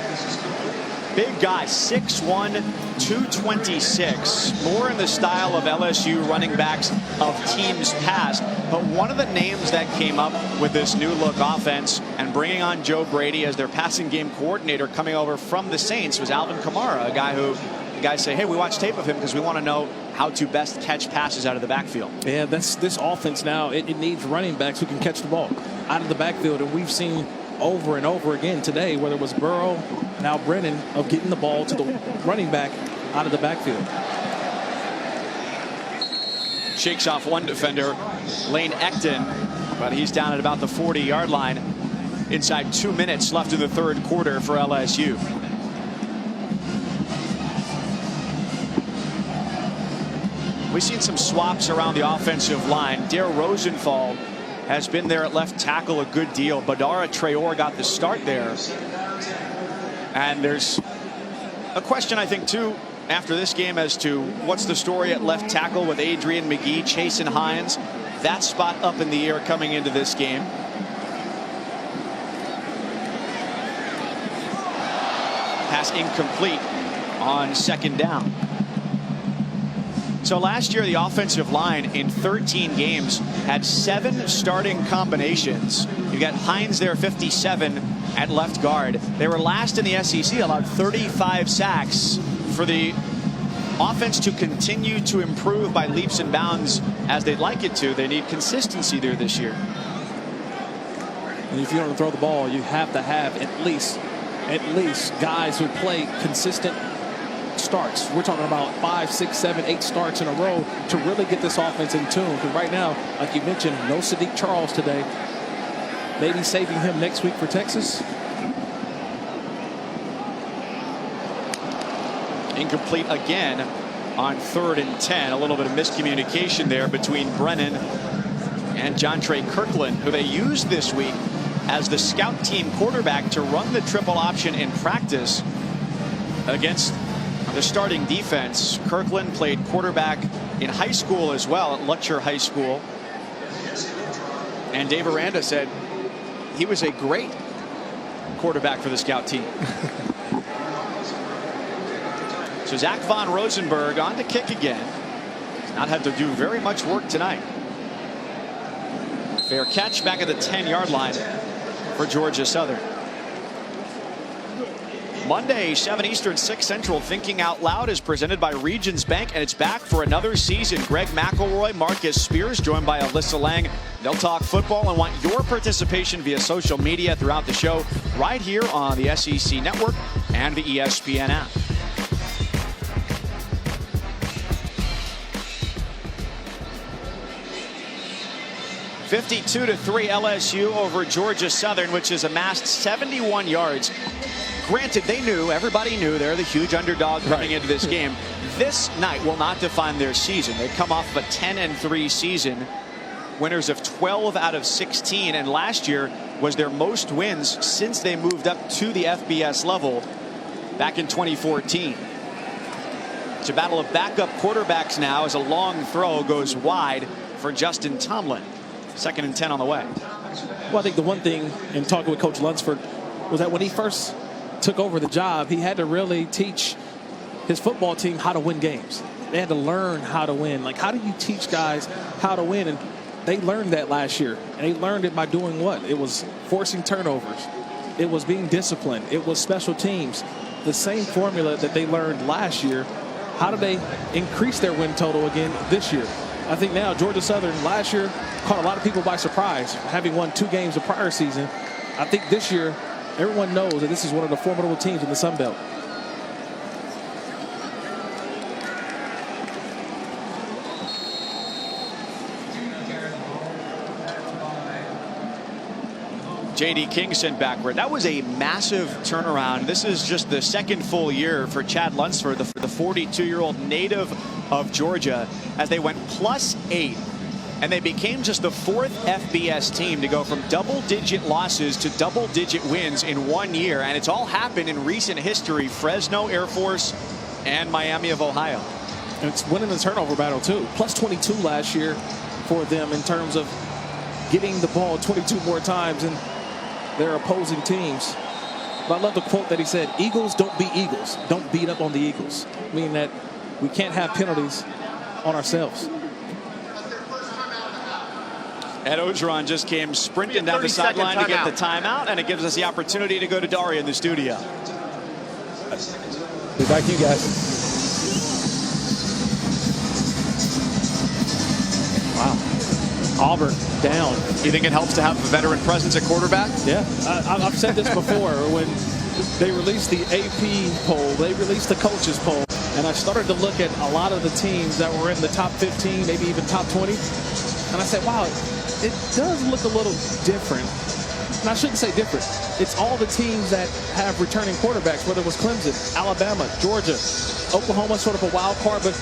Big guy, 6'1", 226. More in the style of LSU running backs of teams past. But one of the names that came up with this new look offense and bringing on Joe Brady as their passing game coordinator coming over from the Saints was Alvin Kamara, a guy who The guys say, hey, we watched tape of him because we want to know how to best catch passes out of the backfield. Yeah, this offense now, it needs running backs who can catch the ball out of the backfield. And we've seen over and over again today, whether it was Burrow, now Brennan, of getting the ball to the running back out of the backfield. Shakes off one defender, Lane Ecton, but he's down at about the 40-yard line. Inside 2 minutes left in the third quarter for LSU. We've seen some swaps around the offensive line. Dare Rosenthal has been there at left tackle a good deal. Badara Traore got the start there. And there's a question, I think, too, after this game as to what's the story at left tackle with Adrian McGee, Chasen Hines. That spot up in the air coming into this game. Pass incomplete on second down. So last year, the offensive line in 13 games had 7 starting combinations. You got Hines there, 57 at left guard. They were last in the SEC, allowed 35 sacks. For the offense to continue to improve by leaps and bounds as they'd like it to, they need consistency there this year. And if you don't throw the ball, you have to have at least guys who play consistent starts. We're talking about 5, 6, 7, 8 starts in a row to really get this offense in tune. Because right now, like you mentioned, no Sadiq Charles today. Maybe saving him next week for Texas. Incomplete again on 3rd and 10. A little bit of miscommunication there between Brennan and Jontre Kirkland, who they used this week as the scout team quarterback to run the triple option in practice against the starting defense. Kirkland played quarterback in high school as well at Lutcher High School. And Dave Aranda said he was a great quarterback for the scout team. So Zach Von Rosenberg on to kick again. He's not had to do very much work tonight. Fair catch back at the 10-yard line for Georgia Southern. Monday, 7 Eastern, 6 Central, Thinking Out Loud is presented by Regions Bank, and it's back for another season. Greg McElroy, Marcus Spears, joined by Alyssa Lang. They'll talk football and want your participation via social media throughout the show right here on the SEC Network and the ESPN app. (52-3) LSU over Georgia Southern, which has amassed 71 yards. Granted, everybody knew they're the huge underdog coming into this game. This night will not define their season. They come off a 10-3 season, winners of 12 out of 16, and last year was their most wins since they moved up to the FBS level back in 2014. It's a battle of backup quarterbacks now as a long throw goes wide for Justin Tomlin. 2nd and 10 on the way. Well, I think the one thing in talking with Coach Lunsford was that when he first took over the job, he had to really teach his football team how to win games. They had to learn how to win. Like, how do you teach guys how to win? And they learned that last year. And they learned it by doing what? It was forcing turnovers. It was being disciplined. It was special teams. The same formula that they learned last year. How do they increase their win total again this year? I think now Georgia Southern last year caught a lot of people by surprise, having won 2 games the prior season. I think this year everyone knows that this is one of the formidable teams in the Sun Belt. J.D. King sent backward. That was a massive turnaround. This is just the 2nd full year for Chad Lunsford, the 42-year-old native of Georgia, as they went +8. And they became just the 4th FBS team to go from double-digit losses to double-digit wins in 1 year. And it's all happened in recent history. Fresno, Air Force, and Miami of Ohio. And it's winning the turnover battle, too. +22 last year for them in terms of getting the ball 22 more times in their opposing teams. But I love the quote that he said, Eagles don't beat Eagles. Don't beat up on the Eagles. Meaning that we can't have penalties on ourselves. Ed Ogeron just came sprinting down the sideline to get the timeout, and it gives us the opportunity to go to Daria in the studio. Be back to you guys. Auburn down. You think it helps to have a veteran presence at quarterback? Yeah, I've said this before. When they released the AP poll, they released the coaches poll, and I started to look at a lot of the teams that were in the top 15, maybe even top 20, and I said, wow, it does look a little different. And I shouldn't say different. It's all the teams that have returning quarterbacks, whether it was Clemson, Alabama, Georgia, Oklahoma, sort of a wild card, but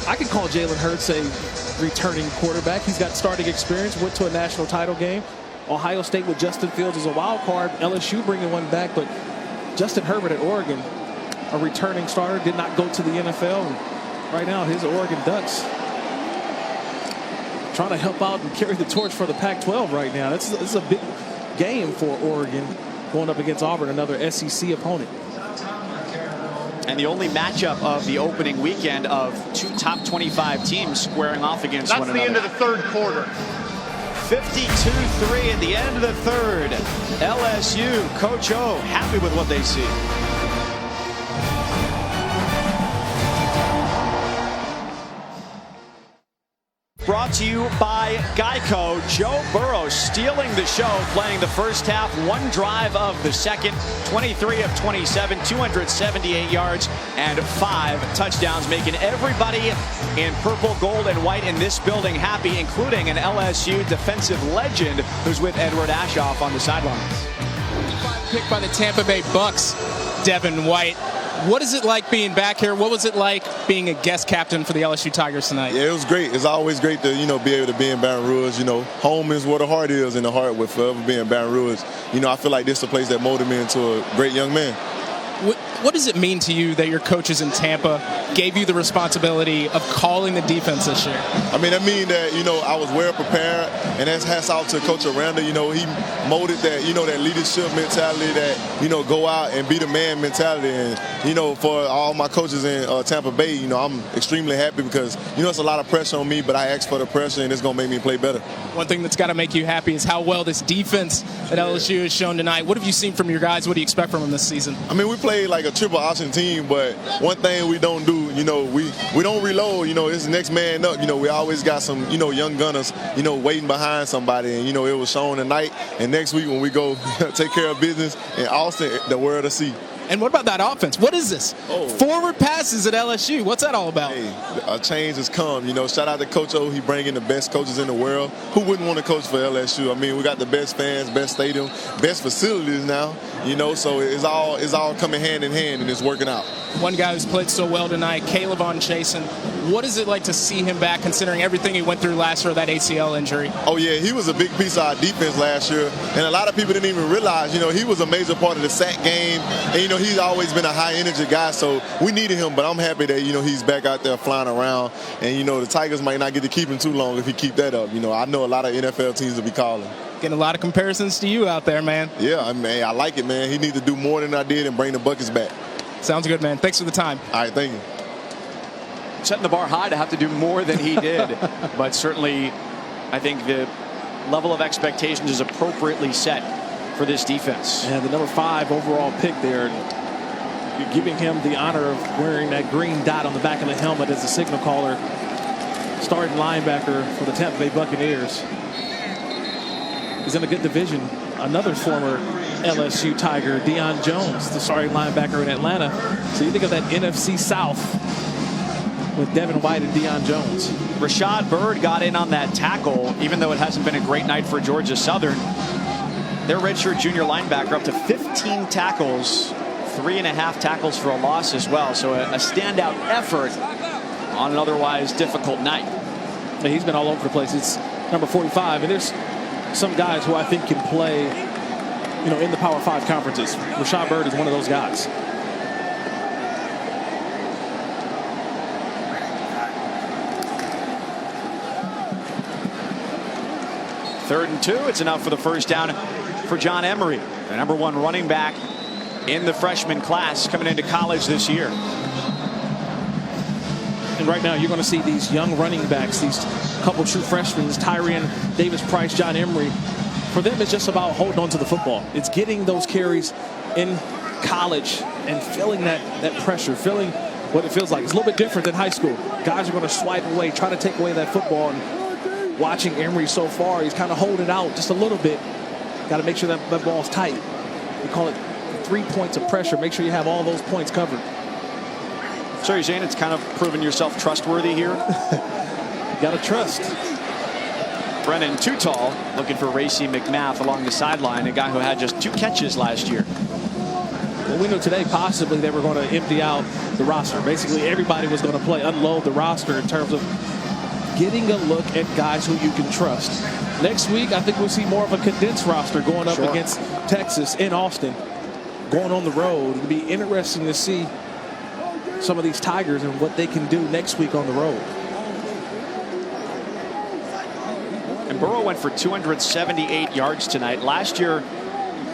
I can call Jalen Hurts a returning quarterback. He's got starting experience, went to a national title game. Ohio State with Justin Fields as a wild card. LSU bringing one back, but Justin Herbert at Oregon, a returning starter, did not go to the NFL. And right now, his Oregon Ducks trying to help out and carry the torch for the Pac-12 right now. This is a big game for Oregon going up against Auburn, another SEC opponent. And the only matchup of the opening weekend of two top 25 teams squaring off against one another. That's the end of the third quarter. 52-3 at the end of the third. LSU, Coach O, happy with what they see. Brought to you by Geico. Joe Burrow stealing the show, playing the first half, one drive of the second, 23 of 27, 278 yards, and 5 touchdowns, making everybody in purple, gold, and white in this building happy, including an LSU defensive legend who's with Edward Ashoff on the sidelines. Picked by the Tampa Bay Bucks, Devin White. What is it like being back here? What was it like being a guest captain for the LSU Tigers tonight? Yeah, it was great. It's always great to, be able to be in Baton Rouge. Home is where the heart is, and the heart will forever be in Baton Rouge. I feel like this is a place that molded me into a great young man. What does it mean to you that your coaches in Tampa gave you the responsibility of calling the defense this year? I mean that, I was well prepared, and that's hats out to Coach Aranda. He molded that, that leadership mentality, that, go out and be the man mentality. And, for all my coaches in Tampa Bay, I'm extremely happy because, it's a lot of pressure on me, but I asked for the pressure, and it's going to make me play better. One thing that's got to make you happy is how well this defense at LSU has shown tonight. What have you seen from your guys? What do you expect from them this season? I mean, we played like a triple option team, but one thing we don't do, we don't reload. It's next man up. We always got some, young gunners, waiting behind somebody, and it was shown tonight. And next week when we go take care of business in Austin, the world will see. And what about that offense? What is this? Forward passes at LSU. What's that all about? Hey, a change has come. Shout out to Coach O. He bringing the best coaches in the world. Who wouldn't want to coach for LSU? I mean, we got the best fans, best stadium, best facilities now. So it's all coming hand in hand, and it's working out. One guy who's played so well tonight, Caleb Chasen. What is it like to see him back, considering everything he went through last year, that ACL injury? Oh, yeah, he was a big piece of our defense last year, and a lot of people didn't even realize, he was a major part of the sack game, and, he's always been a high-energy guy, so we needed him, but I'm happy that, he's back out there flying around, and, the Tigers might not get to keep him too long if he keep that up. I know a lot of NFL teams will be calling. Getting a lot of comparisons to you out there, man. Yeah, I like it, man. He needs to do more than I did and bring the buckets back. Sounds good, man. Thanks for the time. All right, thank you. Setting the bar high to have to do more than he did. But certainly, I think the level of expectations is appropriately set for this defense. And the number 5 overall pick there. You're giving him the honor of wearing that green dot on the back of the helmet as a signal caller. Starting linebacker for the Tampa Bay Buccaneers. He's in a good division. Another former LSU Tiger, Deion Jones, the starting linebacker in Atlanta. So you think of that NFC South with Devin White and Deion Jones. Rashad Byrd got in on that tackle, even though it hasn't been a great night for Georgia Southern. Their redshirt junior linebacker up to 15 tackles, 3.5 tackles for a loss as well. So a standout effort on an otherwise difficult night. And he's been all over the place. It's number 45, and there's some guys who I think can play, in the Power 5 conferences. Rashad Byrd is one of those guys. Third and 2. It's enough for the first down for John Emery, the number 1 running back in the freshman class coming into college this year. And right now, you're going to see these young running backs, these couple true freshmen, Tyrion Davis-Price, John Emery. For them, it's just about holding on to the football. It's getting those carries in college and feeling that pressure, feeling what it feels like. It's a little bit different than high school. Guys are going to swipe away, try to take away that football. And watching Emory so far, he's kind of holding out just a little bit. Got to make sure that ball's tight. We call it 3 points of pressure. Make sure you have all those points covered. So you're saying it's kind of proven yourself trustworthy here? You got to trust. Brennan Too-Tall looking for Racy McMath along the sideline, a guy who had just 2 catches last year. Well, we know today possibly they were going to empty out the roster. Basically, everybody was going to play, unload the roster in terms of getting a look at guys who you can trust. Next week, I think we'll see more of a condensed roster going up against Texas in Austin, going on the road. It'll be interesting to see some of these Tigers and what they can do next week on the road. And Burrow went for 278 yards tonight. Last year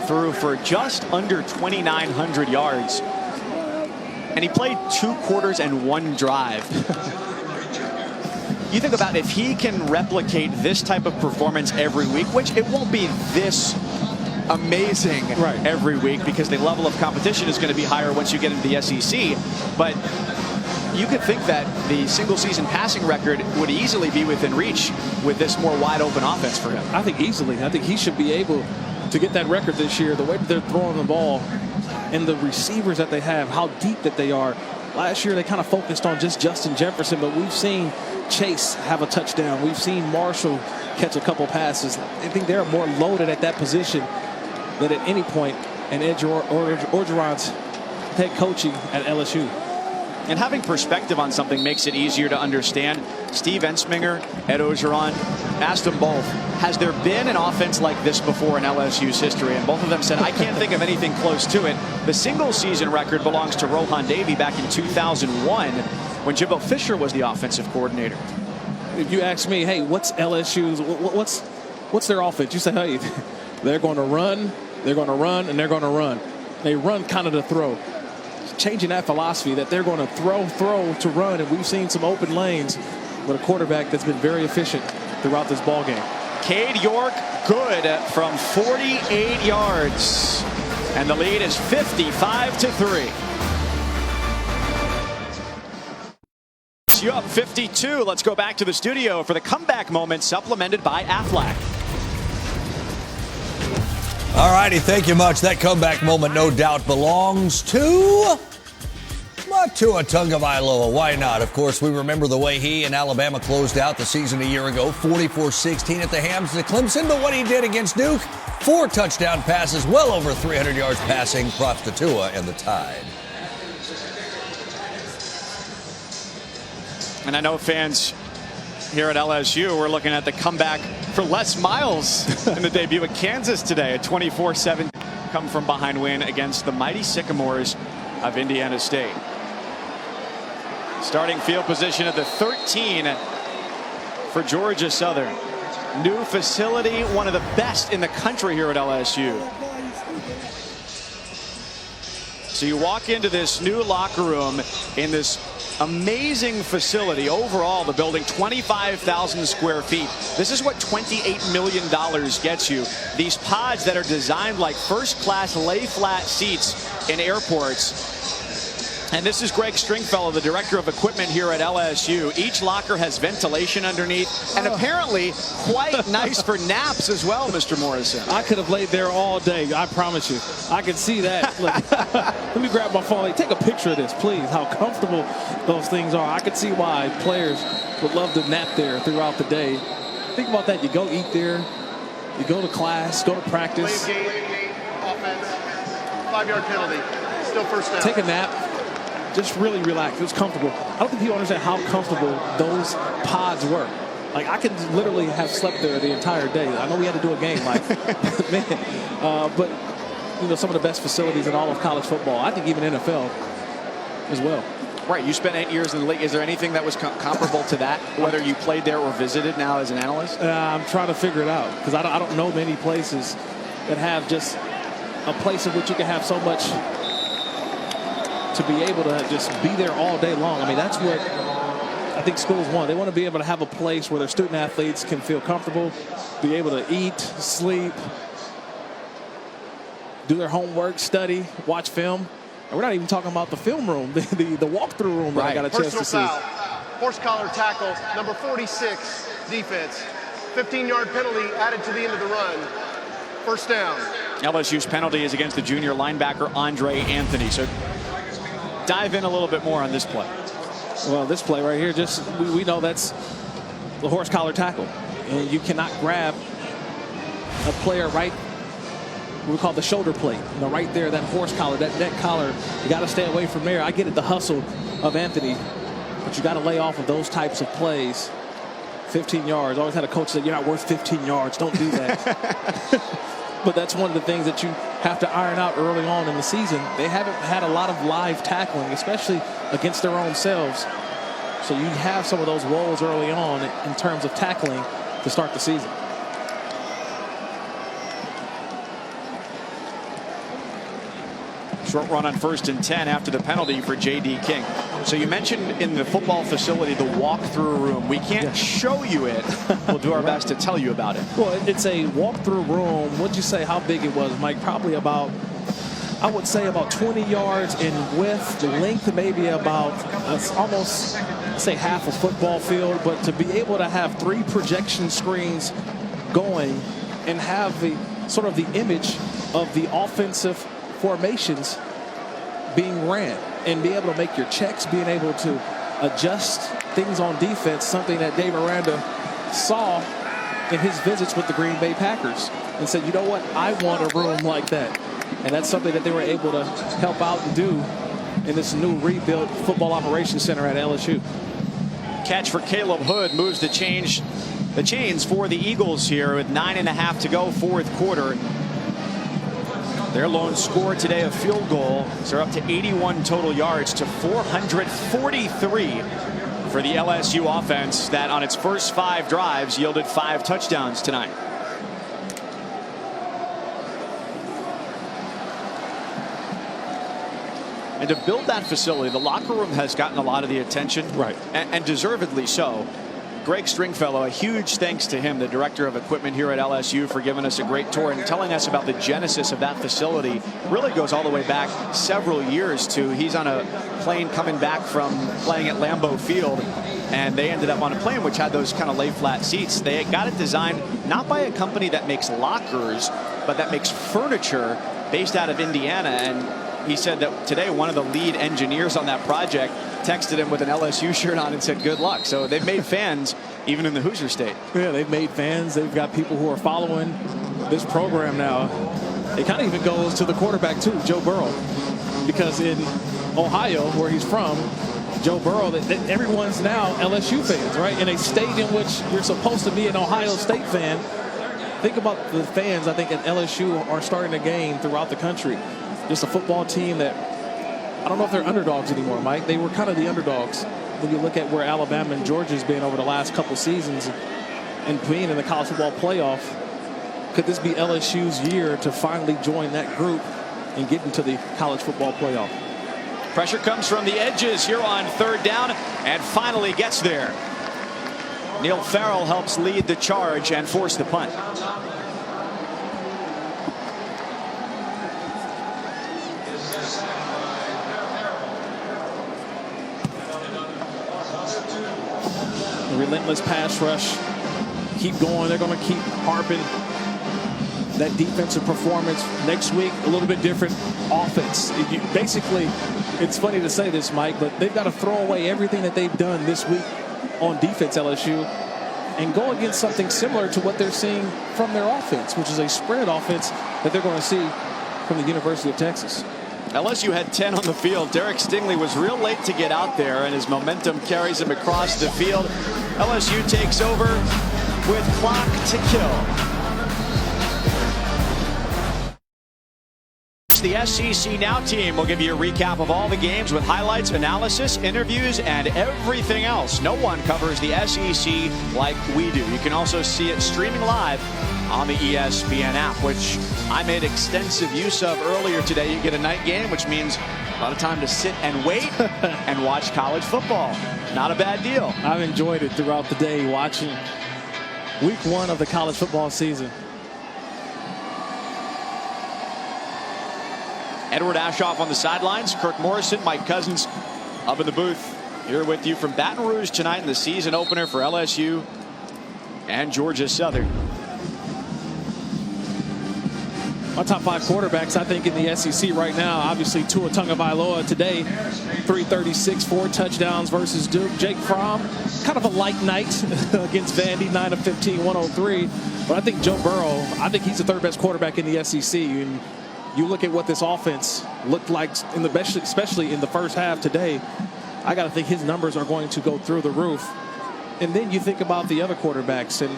threw for just under 2,900 yards. And he played 2 quarters and 1 drive. You think about if he can replicate this type of performance every week, which it won't be this amazing every week because the level of competition is going to be higher once you get into the SEC. But you could think that the single season passing record would easily be within reach with this more wide open offense for him. I think easily. I think he should be able to get that record this year. The way that they're throwing the ball and the receivers that they have, how deep that they are. Last year they kind of focused on just Justin Jefferson, but we've seen Chase have a touchdown. We've seen Marshall catch a couple passes. I think they're more loaded at that position than at any point in Ed Orgeron's head coaching at LSU. And having perspective on something makes it easier to understand. Steve Ensminger, Ed Orgeron, asked them both, has there been an offense like this before in LSU's history? And both of them said, I can't think of anything close to it. The single season record belongs to Rohan Davey back in 2001 when Jimbo Fisher was the offensive coordinator. If you ask me, hey, what's LSU's, what's their offense? You say, hey, they're going to run, and they're going to run. They run kind of to throw. Changing that philosophy that they're going to throw to run, and we've seen some open lanes with a quarterback that's been very efficient throughout this ball game. Cade York good from 48 yards, and the lead is 55-3. You up 52. Let's go back to the studio for the comeback moment, supplemented by Aflac. All righty, thank you much. That comeback moment, no doubt, belongs to Tua Tagovailoa. Why not? Of course, we remember the way he and Alabama closed out the season a year ago, 44-16 at the hands of Clemson. But what he did against Duke, 4 touchdown passes, well over 300 yards passing. Props to Tua and the Tide. And I know fans here at LSU were looking at the comeback for Les Miles in the debut at Kansas today. A 24-7 come from behind win against the mighty Sycamores of Indiana State. Starting field position at the 13 for Georgia Southern. New facility, one of the best in the country here at LSU. So you walk into this new locker room in this amazing facility. Overall, the building 25,000 square feet. This is what $28 million gets you. These pods that are designed like first-class lay-flat seats in airports. And this is Greg Stringfellow, the director of equipment here at LSU. Each locker has ventilation underneath, and apparently quite nice for naps as well, Mr. Morrison. I could have laid there all day, I promise you. I can see that. Look, let me grab my phone. Take a picture of this, please, how comfortable those things are. I could see why players would love to nap there throughout the day. Think about that. You go eat there, you go to class, go to practice. Late game, offense, 5-yard penalty, still first down. Take a nap. Just really relax. It was comfortable. I don't think people understand how comfortable those pods were. Like, I could literally have slept there the entire day. I know we had to do a game, like, man. But, you know, some of the best facilities in all of college football. I think even NFL as well. Right. You spent 8 years in the league. Is there anything that was comparable to that, whether you played there or visited now as an analyst? I'm trying to figure it out because I don't know many places that have just a place in which you can have so much to be able to just be there all day long. I mean, that's what I think schools want. They want to be able to have a place where their student athletes can feel comfortable, be able to eat, sleep, do their homework, study, watch film. And we're not even talking about the film room, the walkthrough room that I got a chance to see. Personal foul, horse collar tackle, number 46, defense. 15-yard penalty added to the end of the run. First down. LSU's penalty is against the junior linebacker Andre Anthony. So dive in a little bit more on this play. Well, this play right here, we know that's the horse collar tackle. And you cannot grab a player right, we call the shoulder plate, right there, that horse collar, that neck collar. You got to stay away from there. I get it, the hustle of Anthony, but you got to lay off of those types of plays. 15 yards. Always had a coach say, you're not worth 15 yards. Don't do that. But that's one of the things that you have to iron out early on in the season. They haven't had a lot of live tackling, especially against their own selves. So you have some of those woes early on in terms of tackling to start the season. Short run on 1st and 10 after the penalty for J.D. King. So you mentioned in the football facility the walk-through room. We can't show you it. We'll do our best to tell you about it. Well, it's a walk-through room. What'd you say how big it was, Mike? Probably about, I would say about 20 yards in width. The length maybe about almost, say, half a football field. But to be able to have 3 projection screens going and have the sort of the image of the offensive formations being ran and be able to make your checks, being able to adjust things on defense, something that Dave Aranda saw in his visits with the Green Bay Packers and said, you know what, I want a room like that. And that's something that they were able to help out and do in this new rebuilt football operations center at LSU. Catch for Caleb Hood moves the chains for the Eagles here with 9.5 to go, 4th quarter. Their lone score today, a field goal. So they're up to 81 total yards to 443 for the LSU offense that on its first 5 drives yielded 5 touchdowns tonight. And to build that facility, the locker room has gotten a lot of the attention, right, and deservedly so. Greg Stringfellow, a huge thanks to him, the director of equipment here at LSU, for giving us a great tour and telling us about the genesis of that facility. Really goes all the way back several years to he's on a plane coming back from playing at Lambeau Field, and they ended up on a plane which had those kind of lay flat seats. They got it designed not by a company that makes lockers, but that makes furniture based out of Indiana. And he said that today one of the lead engineers on that project texted him with an LSU shirt on and said good luck. So they've made fans even in the Hoosier State. Yeah, they've made fans. They've got people who are following this program now. It kind of even goes to the quarterback too, Joe Burrow, because in Ohio, where he's from, Joe Burrow, everyone's now LSU fans, right? In a state in which you're supposed to be an Ohio State fan. Think about the fans I think at LSU are starting to gain throughout the country. Just a football team that, I don't know if they're underdogs anymore, Mike. They were kind of the underdogs when you look at where Alabama and Georgia's been over the last couple seasons and being in the college football playoff. Could this be LSU's year to finally join that group and get into the college football playoff? Pressure comes from the edges here on 3rd down and finally gets there. Neil Farrell helps lead the charge and force the punt. Relentless pass rush. Keep going. They're going to keep harping that defensive performance. Next week, a little bit different offense. Basically, it's funny to say this, Mike, but they've got to throw away everything that they've done this week on defense, LSU, and go against something similar to what they're seeing from their offense, which is a spread offense that they're going to see from the University of Texas. LSU had 10 on the field. Derek Stingley was real late to get out there, and his momentum carries him across the field. LSU takes over with clock to kill. The SEC Now team will give you a recap of all the games with highlights, analysis, interviews, and everything else. No one covers the SEC like we do. You can also see it streaming live on the ESPN app, which I made extensive use of earlier today. You get a night game, which means a lot of time to sit and wait and watch college football. Not a bad deal. I've enjoyed it throughout the day watching week 1 of the college football season. Edward Ashoff on the sidelines. Kirk Morrison, Mike Cousins up in the booth. Here with you from Baton Rouge tonight in the season opener for LSU and Georgia Southern. My top 5 quarterbacks, I think, in the SEC right now, obviously Tua Tagovailoa today, 336, 4 touchdowns versus Duke. Jake Fromm, kind of a light night against Vandy, 9 of 15, 103. But I think Joe Burrow, I think he's the 3rd best quarterback in the SEC. And you look at what this offense looked like, especially in the first half today, I got to think his numbers are going to go through the roof. And then you think about the other quarterbacks, and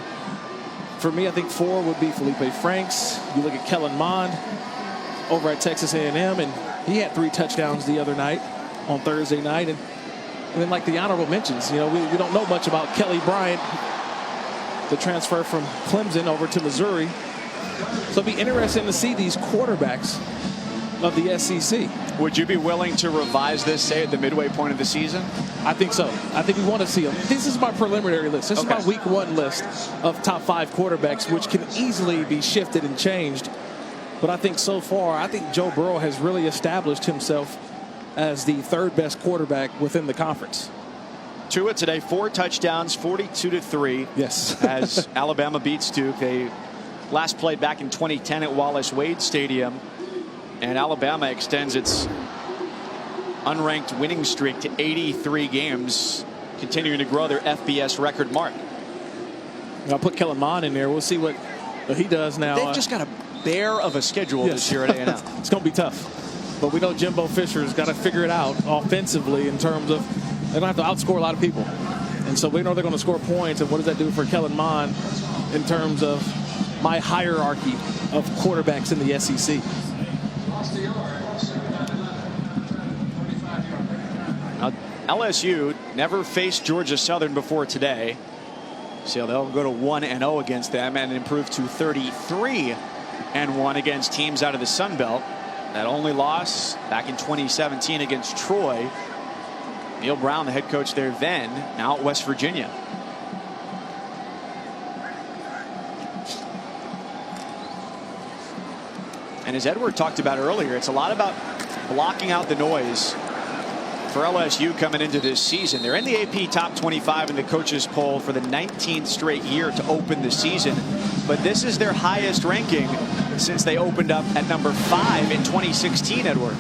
for me, I think 4 would be Felipe Franks. You look at Kellen Mond over at Texas A&M, and he had 3 touchdowns the other night on Thursday night. And then, like the honorable mentions, you know, we don't know much about Kelly Bryant, the transfer from Clemson over to Missouri. So it'll be interesting to see these quarterbacks of the SEC. Would you be willing to revise this, say, at the midway point of the season? I think so. I think we want to see them. This is my preliminary list. This is my week 1 list of top 5 quarterbacks, which can easily be shifted and changed. But I think so far, I think Joe Burrow has really established himself as the 3rd best quarterback within the conference. Tua today, 4 touchdowns, 42-3. Yes. As Alabama beats Duke. They last played back in 2010 at Wallace Wade Stadium. And Alabama extends its unranked winning streak to 83 games, continuing to grow their FBS record mark. I'll put Kellen Mond in there. We'll see what he does now. They've just got a bear of a schedule this year at A&M. It's going to be tough. But we know Jimbo Fisher's got to figure it out offensively in terms of they're going to have to outscore a lot of people. And so we know they're going to score points. And what does that do for Kellen Mond in terms of my hierarchy of quarterbacks in the SEC? Now, LSU never faced Georgia Southern before today, so they'll go to 1-0 against them and improve to 33-1 against teams out of the Sun Belt. That only loss back in 2017 against Troy. Neil Brown, the head coach there then, now at West Virginia. And as Edward talked about earlier, it's a lot about blocking out the noise for LSU coming into this season. They're in the AP top 25 in the coaches poll for the 19th straight year to open the season. But this is their highest ranking since they opened up at number 5 in 2016, Edward.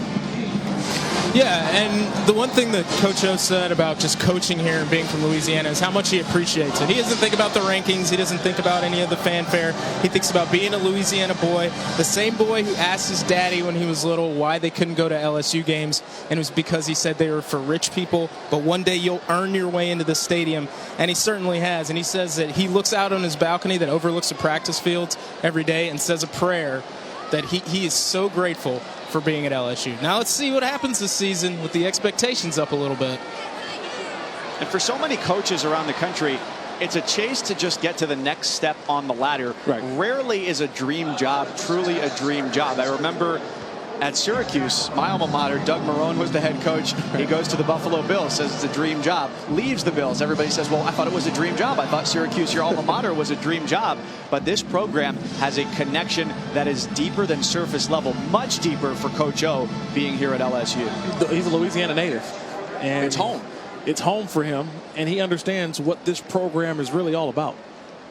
Yeah, and the one thing that Coach O said about just coaching here and being from Louisiana is how much he appreciates it. He doesn't think about the rankings. He doesn't think about any of the fanfare. He thinks about being a Louisiana boy, the same boy who asked his daddy when he was little why they couldn't go to LSU games, and it was because he said they were for rich people, but one day you'll earn your way into the stadium, and he certainly has. And he says that he looks out on his balcony that overlooks the practice fields every day and says a prayer that he is so grateful for being at LSU. Now let's see what happens this season with the expectations up a little bit. And for so many coaches around the country, it's a chase to just get to the next step on the ladder. Right. Rarely is a dream job truly a dream job. I remember at Syracuse, my alma mater, Doug Marrone was the head coach. He goes to the Buffalo Bills, says it's a dream job, leaves the Bills. Everybody says, well, I thought it was a dream job. I thought Syracuse, your alma mater, was a dream job. But this program has a connection that is deeper than surface level, much deeper for Coach O being here at LSU. He's a Louisiana native. And it's home. It's home for him, and he understands what this program is really all about.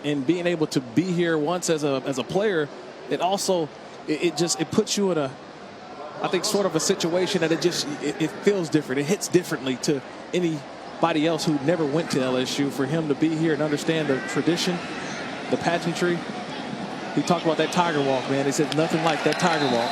And being able to be here once as a player, it also it puts you in a, I think, sort of a situation that it feels different. It hits differently to anybody else who never went to LSU. For him to be here and understand the tradition, the pageantry. He talked about that Tiger Walk, man. He said nothing like that Tiger Walk.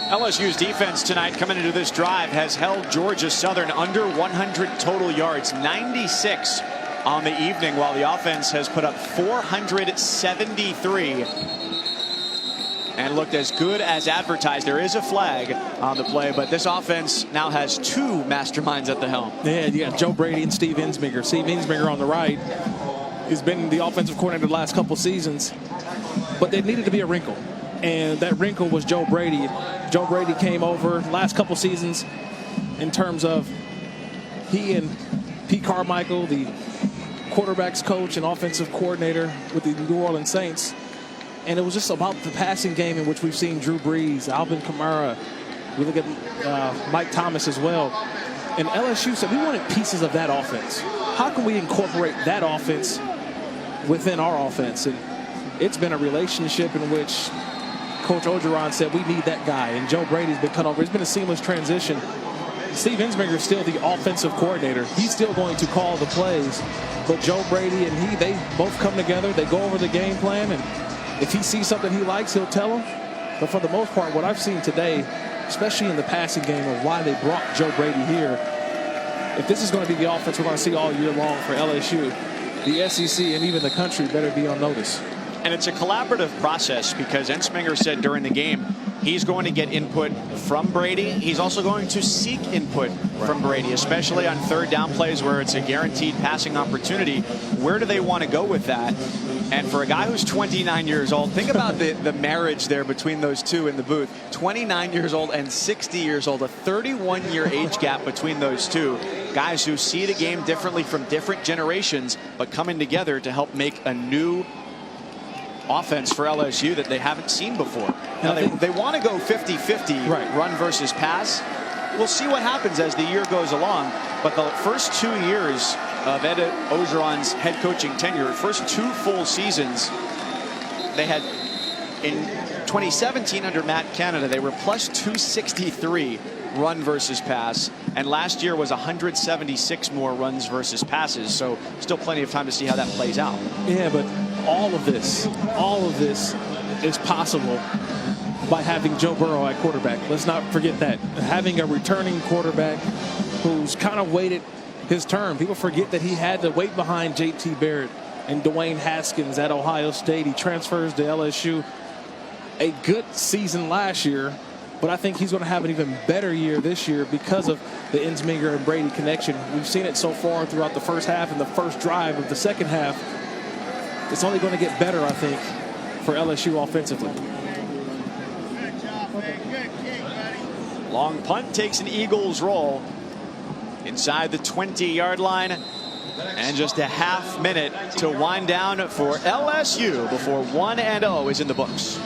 LSU's defense tonight coming into this drive has held Georgia Southern under 100 total yards, 96 on the evening, while the offense has put up 473 and looked as good as advertised. There is a flag on the play, but this offense now has 2 masterminds at the helm. Yeah, you got Joe Brady and Steve Ensminger. Steve Ensminger on the right. He's been the offensive coordinator the last couple seasons, but there needed to be a wrinkle. And that wrinkle was Joe Brady. Joe Brady came over last couple seasons in terms of he and Pete Carmichael, the quarterbacks coach and offensive coordinator with the New Orleans Saints. And it was just about the passing game in which we've seen Drew Brees, Alvin Kamara. We look at Mike Thomas as well. And LSU said we wanted pieces of that offense. How can we incorporate that offense within our offense? And it's been a relationship in which Coach Orgeron said we need that guy. And Joe Brady's been cut over. It's been a seamless transition. Steve Ensminger is still the offensive coordinator. He's still going to call the plays. But Joe Brady and they both come together. They go over the game plan. And if he sees something he likes, he'll tell him. But for the most part, what I've seen today, especially in the passing game of why they brought Joe Brady here, if this is going to be the offense we're going to see all year long for LSU, the SEC and even the country better be on notice. And it's a collaborative process because Ensminger said during the game he's going to get input from Brady. He's also going to seek input from Brady, especially on third down plays where it's a guaranteed passing opportunity. Where do they want to go with that? And for a guy who's 29 years old, think about the marriage there between those two in the booth. 29 years old and 60 years old, a 31-year age gap between those two. Guys who see the game differently from different generations, but coming together to help make a new offense for LSU that they haven't seen before. Now they want to go 50-50 run versus pass. We'll see what happens as the year goes along. But the first 2 years of Ed Orgeron's head coaching tenure, first 2 full seasons, they had in 2017 under Matt Canada, they were plus 263 run versus pass, and last year was 176 more runs versus passes. So still plenty of time to see how that plays out. Yeah, but all of this is possible by having Joe Burrow at quarterback. Let's not forget that. Having a returning quarterback who's kind of waited his turn. People forget that he had to wait behind J.T. Barrett and Dwayne Haskins at Ohio State. He transfers to LSU. A good season last year, but I think he's going to have an even better year this year because of the Ensminger and Brady connection. We've seen it so far throughout the first half and the first drive of the second half. It's only going to get better, I think, for LSU offensively. Long punt takes an Eagles roll inside the 20-yard line. And just a half minute to wind down for LSU before 1-0 is in the books.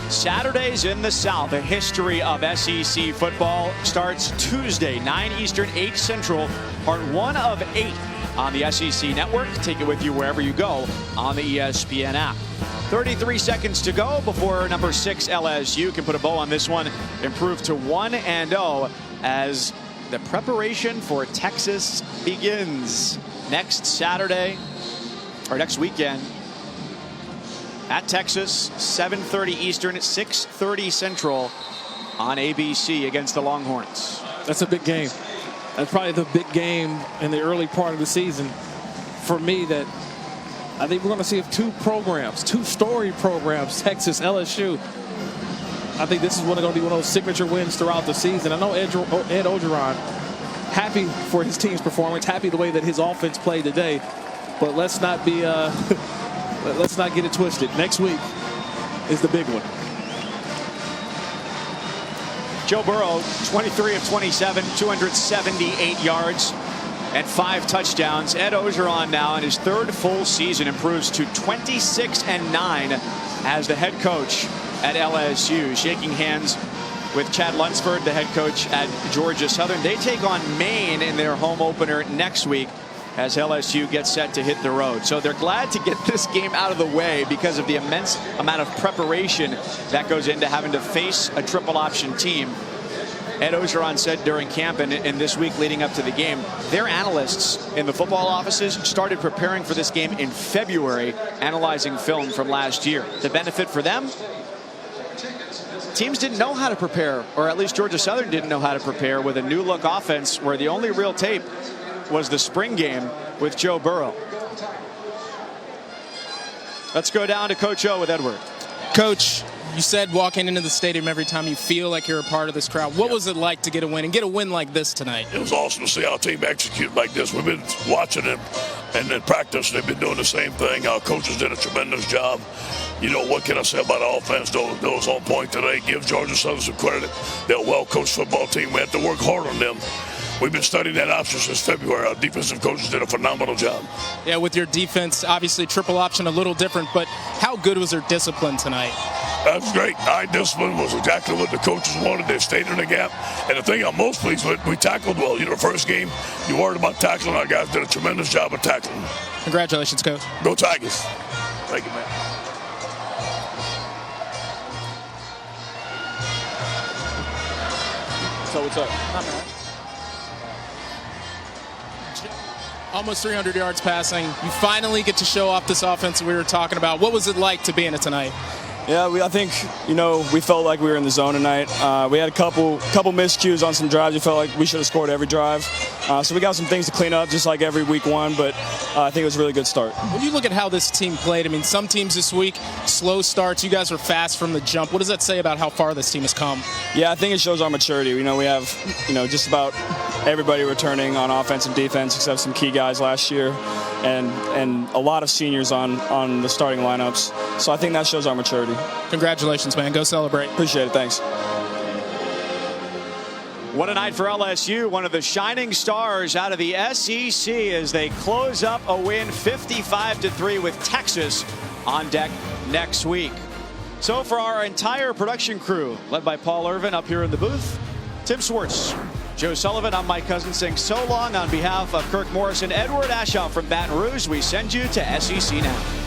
Saturdays in the South, a history of SEC football starts Tuesday, 9 Eastern, 8 Central, part 1 of 8 on the SEC Network. Take it with you wherever you go on the ESPN app. 33 seconds to go before number 6 LSU can put a bow on this one, improve to 1-0 as the preparation for Texas begins next Saturday, or next weekend, at Texas, 7:30 Eastern, 6:30 Central on ABC against the Longhorns. That's a big game. That's probably the big game in the early part of the season for me that I think we're going to see two programs, two storied programs, Texas, LSU. I think this is going to be one of those signature wins throughout the season. I know Ed Orgeron, happy for his team's performance, happy the way that his offense played today, but let's not be let's not get it twisted. Next week is the big one. Joe Burrow, 23 of 27, 278 yards and 5 touchdowns. Ed Orgeron now in his 3rd full season improves to 26-9 as the head coach at LSU. Shaking hands with Chad Lunsford, the head coach at Georgia Southern. They take on Maine in their home opener next week as LSU gets set to hit the road. So they're glad to get this game out of the way because of the immense amount of preparation that goes into having to face a triple option team. Ed Orgeron said during camp and this week leading up to the game, their analysts in the football offices started preparing for this game in February, analyzing film from last year. The benefit for them? Teams didn't know how to prepare, or at least Georgia Southern didn't know how to prepare with a new look offense where the only real tape was the spring game with Joe Burrow. Let's go down to Coach O with Edward. Coach, you said walking into the stadium every time you feel like you're a part of this crowd. What was it like to get a win and get a win like this tonight? It was awesome to see our team execute like this. We've been watching them and in practice they've been doing the same thing. Our coaches did a tremendous job. You know, what can I say about the offense? Those on point today. Give Georgia Southern some credit. They're a well-coached football team. We have to work hard on them. We've been studying that option since February. Our defensive coaches did a phenomenal job. Yeah, with your defense, obviously triple option a little different, but how good was their discipline tonight? That's great. Our discipline was exactly what the coaches wanted. They stayed in the gap. And the thing I'm most pleased with, we tackled well. You know, the first game, you worried about tackling. Our guys did a tremendous job of tackling. Congratulations, Coach. Go Tigers. Thank you, man. So what's up? Almost 300 yards passing. You finally get to show off this offense we were talking about. What was it like to be in it tonight? Yeah, I think, we felt like we were in the zone tonight. We had a couple miscues on some drives. We felt like we should have scored every drive. So we got some things to clean up, just like every week one, but I think it was a really good start. When you look at how this team played, I mean, some teams this week, slow starts. You guys were fast from the jump. What does that say about how far this team has come? Yeah, I think it shows our maturity. We have, just about everybody returning on offense and defense, except some key guys last year, and a lot of seniors on the starting lineups. So I think that shows our maturity. Congratulations, man. Go celebrate. Appreciate it. Thanks. What a night for LSU, one of the shining stars out of the SEC as they close up a win 55-3 with Texas on deck next week. So for our entire production crew, led by Paul Irvin up here in the booth, Tim Swartz, Joe Sullivan, I'm Mike Cousins saying so long on behalf of Kirk Morris and Edward Ashoff from Baton Rouge. We send you to SEC Now.